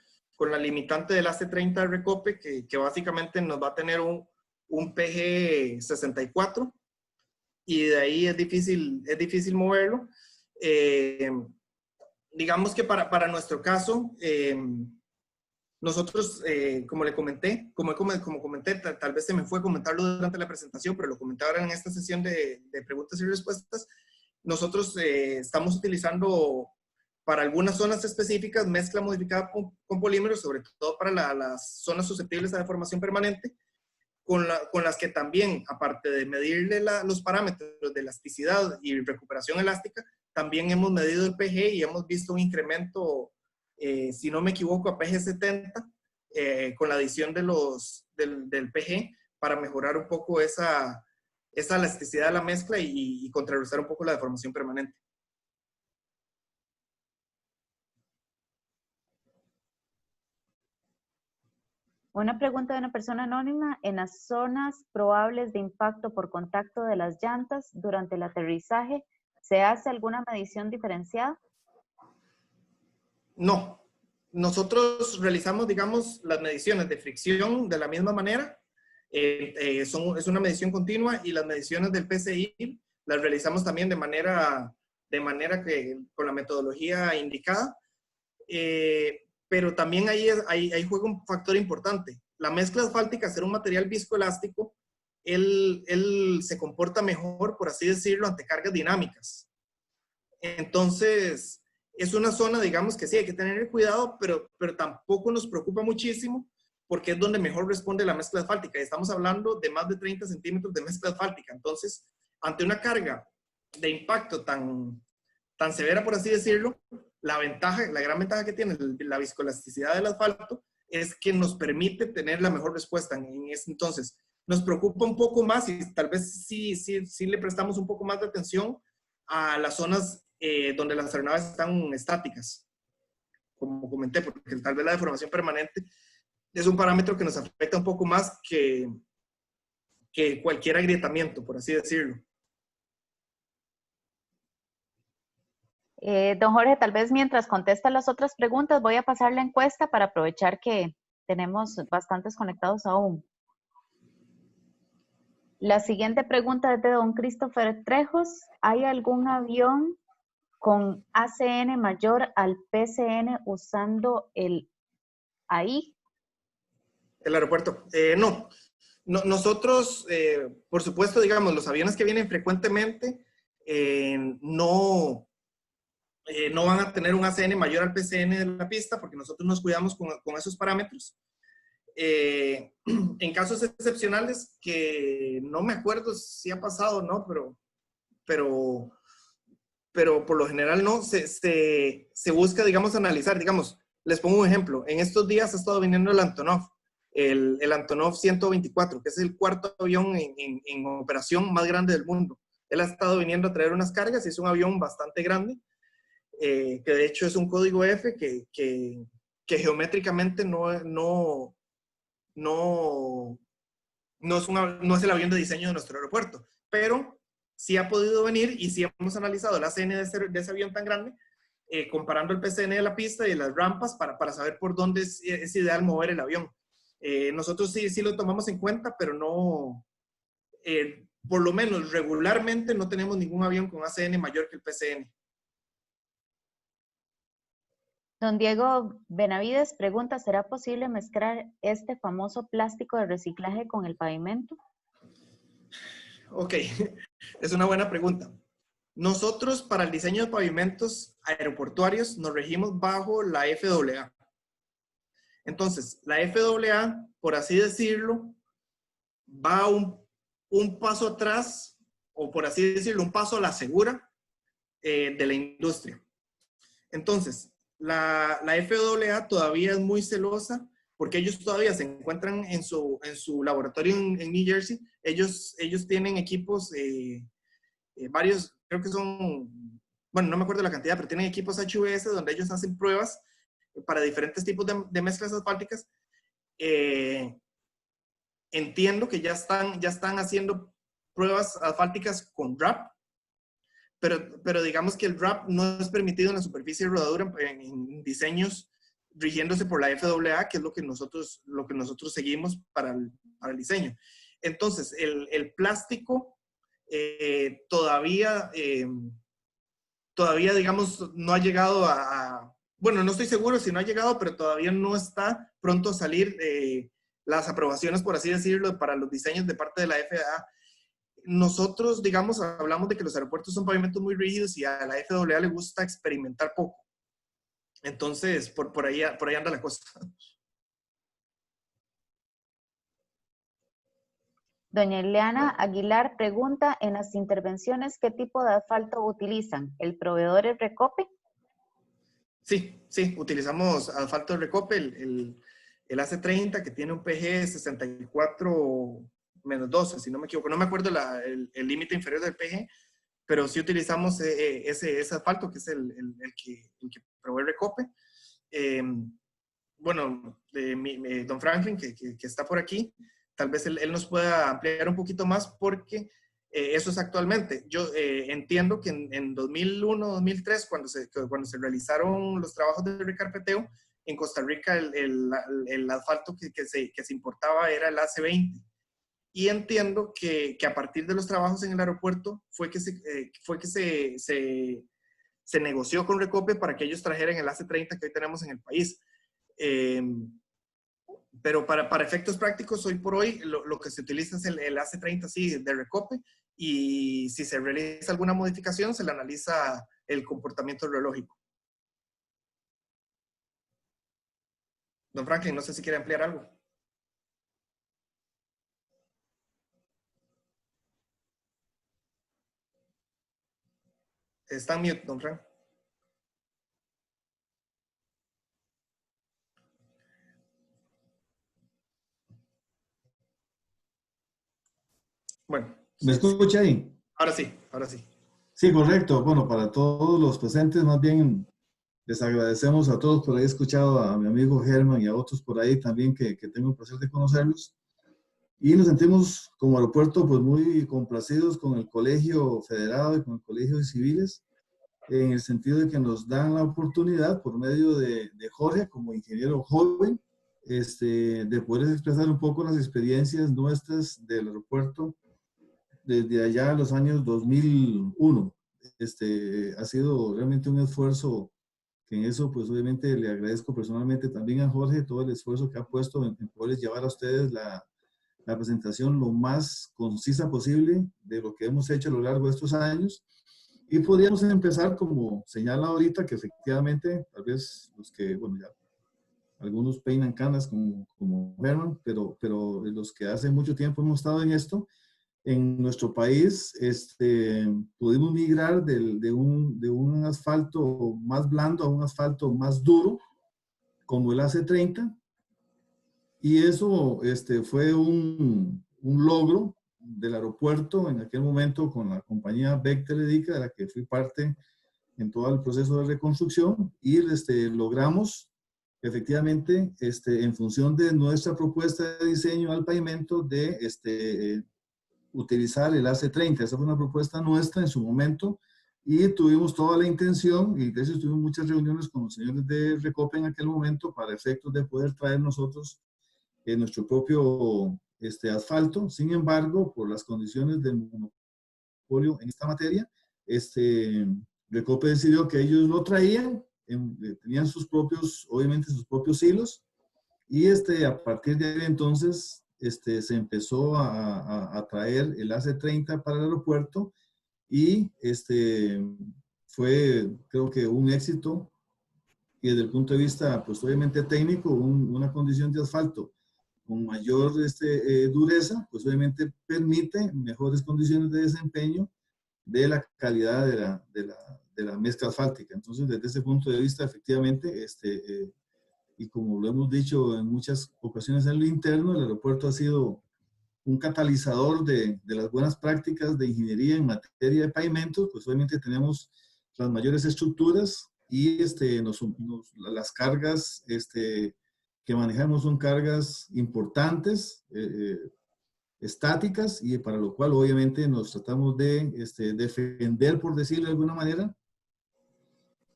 la limitante del AC30 de Recope, que básicamente nos va a tener un PG 64, y de ahí es difícil moverlo. Digamos que para nuestro caso, nosotros, como le comenté, como comenté, tal vez se me fue a comentarlo durante la presentación, pero lo comenté ahora en esta sesión de preguntas y respuestas. Nosotros estamos utilizando para algunas zonas específicas mezcla modificada con polímeros, sobre todo para las zonas susceptibles a deformación permanente, con las que también, aparte de medirle los parámetros de elasticidad y recuperación elástica, también hemos medido el PG y hemos visto un incremento, si no me equivoco, a PG 70, con la adición del PG para mejorar un poco esa elasticidad de la mezcla y contrarrestar un poco la deformación permanente. Una pregunta de una persona anónima, en las zonas probables de impacto por contacto de las llantas durante el aterrizaje, ¿se hace alguna medición diferenciada? No. Nosotros realizamos, digamos, las mediciones de fricción de la misma manera. Es una medición continua, y las mediciones del PCI las realizamos también de manera que con la metodología indicada. Pero también ahí juega un factor importante. La mezcla asfáltica, ser un material viscoelástico, él se comporta mejor, por así decirlo, ante cargas dinámicas. Entonces, es una zona, digamos, que sí hay que tener cuidado, pero tampoco nos preocupa muchísimo, porque es donde mejor responde la mezcla asfáltica. Y estamos hablando de más de 30 centímetros de mezcla asfáltica. Entonces, ante una carga de impacto tan severa, por así decirlo, la gran ventaja que tiene la viscoelasticidad del asfalto es que nos permite tener la mejor respuesta en ese entonces. Nos preocupa un poco más, y tal vez sí le prestamos un poco más de atención a las zonas donde las aeronaves están estáticas, como comenté, porque tal vez la deformación permanente es un parámetro que nos afecta un poco más que cualquier agrietamiento, por así decirlo. Don Jorge, tal vez mientras contesta las otras preguntas, voy a pasar la encuesta para aprovechar que tenemos bastantes conectados aún. La siguiente pregunta es de don Christopher Trejos. ¿Hay algún avión con ACN mayor al PCN usando el AI? El aeropuerto. No. Nosotros, por supuesto, digamos, los aviones que vienen frecuentemente, no no van a tener un ACN mayor al PCN de la pista porque nosotros nos cuidamos con esos parámetros. En casos excepcionales, que no me acuerdo si ha pasado o no, pero por lo general no, se busca, digamos, analizar. Digamos, les pongo un ejemplo. En estos días ha estado viniendo el Antonov, el Antonov 124, que es el cuarto avión en operación más grande del mundo. Él ha estado viniendo a traer unas cargas y es un avión bastante grande, que de hecho es un código F que geométricamente no es el avión de diseño de nuestro aeropuerto, pero sí ha podido venir y sí hemos analizado el ACN de ese avión tan grande, comparando el PCN de la pista y de las rampas para saber por dónde es ideal mover el avión. Nosotros sí lo tomamos en cuenta, pero no, por lo menos regularmente no tenemos ningún avión con ACN mayor que el PCN. Don Diego Benavides pregunta, ¿será posible mezclar este famoso plástico de reciclaje con el pavimento? Ok, es una buena pregunta. Nosotros para el diseño de pavimentos aeroportuarios nos regimos bajo la FAA. Entonces, la FAA, por así decirlo, va un paso atrás, o por así decirlo, un paso a la segura de la industria. Entonces, la FAA todavía es muy celosa porque ellos todavía se encuentran en su laboratorio en New Jersey. Ellos tienen equipos, varios, creo que son, bueno, no me acuerdo la cantidad, pero tienen equipos HVS donde ellos hacen pruebas para diferentes tipos de mezclas asfálticas. Entiendo que ya están haciendo pruebas asfálticas con RAP, pero digamos que el RAP no es permitido en la superficie de rodadura en diseños rigiéndose por la FAA, que es lo que nosotros seguimos para el diseño. Entonces, el plástico todavía, digamos, no ha llegado bueno, no estoy seguro si no ha llegado, pero todavía no está pronto a salir las aprobaciones, por así decirlo, para los diseños de parte de la FAA. Nosotros, digamos, hablamos de que los aeropuertos son pavimentos muy rígidos y a la FAA le gusta experimentar poco. Entonces, por ahí anda la cosa. Doña Ileana Aguilar pregunta, en las intervenciones, ¿qué tipo de asfalto utilizan? ¿El proveedor es Recope? Sí, utilizamos asfalto de Recope, el AC30, que tiene un PG 64-12, si no me equivoco. No me acuerdo el límite inferior del PG, pero sí utilizamos ese asfalto, que es el que provee Recope. Bueno, don Franklin, que está por aquí, tal vez él nos pueda ampliar un poquito más porque eso es actualmente. Yo entiendo que en 2001, 2003, cuando se realizaron los trabajos de recarpeteo, en Costa Rica el asfalto que se importaba era el AC20. Y entiendo que a partir de los trabajos en el aeropuerto fue que se negoció con Recope para que ellos trajeran el AC30 que hoy tenemos en el país. Pero para efectos prácticos, hoy por hoy, lo que se utiliza es el AC30 sí, de Recope, y si se realiza alguna modificación, se le analiza el comportamiento reológico. Don Franklin, no sé si quiere ampliar algo. Está en mute, don Frank. Bueno. ¿Me escucha ahí? Ahora sí, ahora sí. Sí, correcto. Bueno, para todos los presentes, más bien les agradecemos a todos por haber escuchado a mi amigo Germán y a otros por ahí también que tengo el placer de conocerlos. Y nos sentimos como aeropuerto pues muy complacidos con el Colegio Federado y con el Colegio de Civiles, en el sentido de que nos dan la oportunidad por medio de Jorge como ingeniero joven, de poder expresar un poco las experiencias nuestras del aeropuerto desde allá a los años 2001. Ha sido realmente un esfuerzo que en eso pues obviamente le agradezco personalmente también a Jorge todo el esfuerzo que ha puesto en poderles llevar a ustedes la presentación lo más concisa posible de lo que hemos hecho a lo largo de estos años. Y podríamos empezar, como señala ahorita, que efectivamente, tal vez los que, bueno, ya algunos peinan canas como Herman, pero los que hace mucho tiempo hemos estado en esto, en nuestro país pudimos migrar de un asfalto más blando a un asfalto más duro, como el AC30, y eso fue un logro del aeropuerto en aquel momento con la compañía Bechtel Edica, de la que fui parte en todo el proceso de reconstrucción, y logramos efectivamente, en función de nuestra propuesta de diseño al pavimento, de utilizar el AC30. Esa fue una propuesta nuestra en su momento, y tuvimos toda la intención, y de hecho tuvimos muchas reuniones con los señores de Recope en aquel momento para efectos de poder traer nosotros nuestro propio asfalto. Sin embargo, por las condiciones del monopolio en esta materia, Recope decidió que ellos lo traían, tenían sus propios, obviamente sus propios hilos, y a partir de ahí entonces se empezó a traer el AC30 para el aeropuerto, y fue, creo que, un éxito, y desde el punto de vista, pues obviamente técnico, una condición de asfalto con mayor dureza, pues obviamente permite mejores condiciones de desempeño de la calidad de la mezcla asfáltica. Entonces, desde ese punto de vista, efectivamente, y como lo hemos dicho en muchas ocasiones en lo interno, el aeropuerto ha sido un catalizador de las buenas prácticas de ingeniería en materia de pavimentos. Pues obviamente tenemos las mayores estructuras, y las cargas que manejamos son cargas importantes, estáticas, y para lo cual obviamente nos tratamos de defender, por decirlo de alguna manera,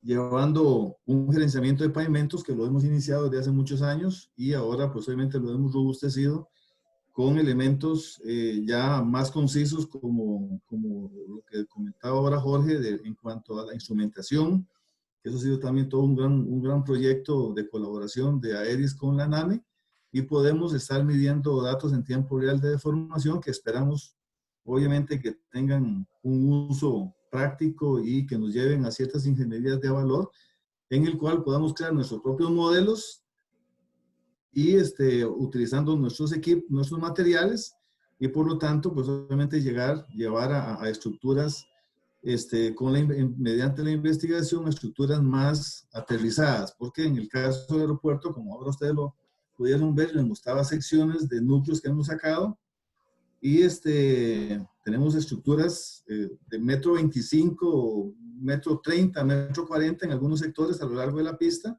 llevando un gerenciamiento de pavimentos que lo hemos iniciado desde hace muchos años, y ahora pues obviamente lo hemos robustecido con elementos ya más concisos, como lo que comentaba ahora Jorge, en cuanto a la instrumentación, que eso ha sido también todo un gran proyecto de colaboración de AERIS con la NAME, y podemos estar midiendo datos en tiempo real de deformación que esperamos, obviamente, que tengan un uso práctico y que nos lleven a ciertas ingenierías de valor, en el cual podamos crear nuestros propios modelos y utilizando nuestros equipos, nuestros materiales, y por lo tanto, pues obviamente llevar a estructuras mediante la investigación, estructuras más aterrizadas, porque en el caso del aeropuerto, como ahora ustedes lo pudieron ver, les mostraba secciones de núcleos que hemos sacado, y tenemos estructuras de 1,25 m, 1,30 m, 1,40 m en algunos sectores a lo largo de la pista,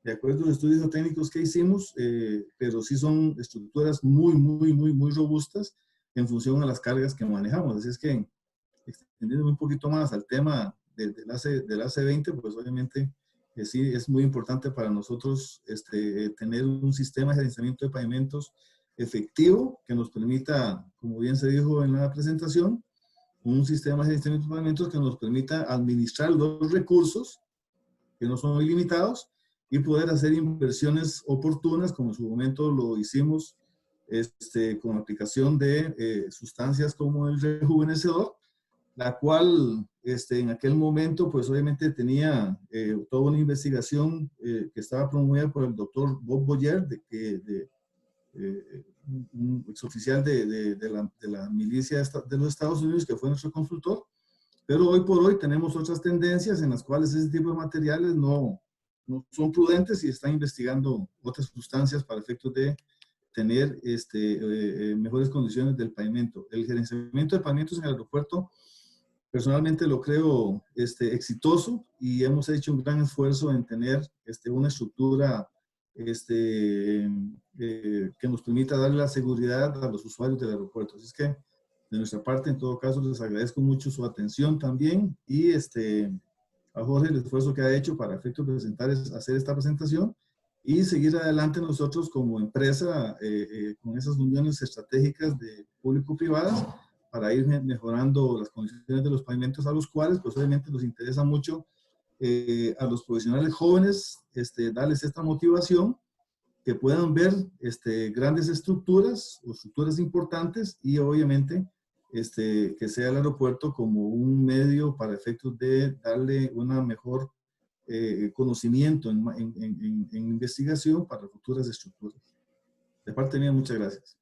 de acuerdo a los estudios técnicos que hicimos, pero sí son estructuras muy robustas en función a las cargas que manejamos. Así es que, extendiendo un poquito más al tema del AC20, pues obviamente sí es muy importante para nosotros tener un sistema de gerenciamiento de pavimentos efectivo que nos permita, como bien se dijo en la presentación, un sistema de gerenciamiento de pavimentos que nos permita administrar los recursos, que no son ilimitados, y poder hacer inversiones oportunas, como en su momento lo hicimos con aplicación de sustancias como el rejuvenecedor, la cual en aquel momento pues obviamente tenía toda una investigación que estaba promovida por el doctor Bob Boyer, un exoficial de la milicia de los Estados Unidos, que fue nuestro consultor. Pero hoy por hoy tenemos otras tendencias en las cuales ese tipo de materiales no son prudentes, y están investigando otras sustancias para efectos de tener mejores condiciones del pavimento. El gerenciamiento de pavimentos en el aeropuerto, personalmente lo creo exitoso, y hemos hecho un gran esfuerzo en tener una estructura que nos permita darle la seguridad a los usuarios del aeropuerto. Así es que, de nuestra parte, en todo caso, les agradezco mucho su atención también, y a Jorge el esfuerzo que ha hecho para efectos de hacer esta presentación, y seguir adelante nosotros como empresa con esas uniones estratégicas de público-privadas para ir mejorando las condiciones de los pavimentos, a los cuales pues obviamente nos interesa mucho a los profesionales jóvenes darles esta motivación, que puedan ver grandes estructuras o estructuras importantes, y obviamente que sea el aeropuerto como un medio para efectos de darle una mejor conocimiento en investigación para futuras estructuras. De parte mía, muchas gracias.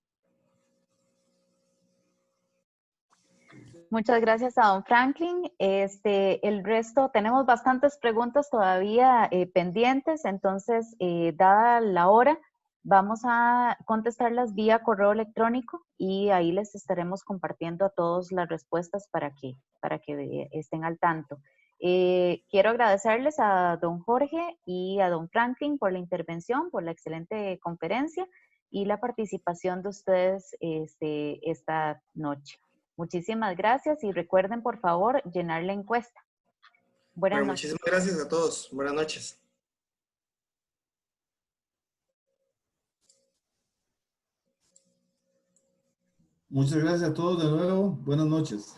Muchas gracias a don Franklin. El resto, tenemos bastantes preguntas todavía pendientes, entonces, dada la hora, vamos a contestarlas vía correo electrónico y ahí les estaremos compartiendo a todos las respuestas para que estén al tanto. Quiero agradecerles a don Jorge y a don Franklin por la intervención, por la excelente conferencia y la participación de ustedes esta noche. Muchísimas gracias y recuerden, por favor, llenar la encuesta. Buenas Bueno, noches. muchísimas gracias a todos. Buenas noches. Muchas gracias a todos de nuevo. Buenas noches.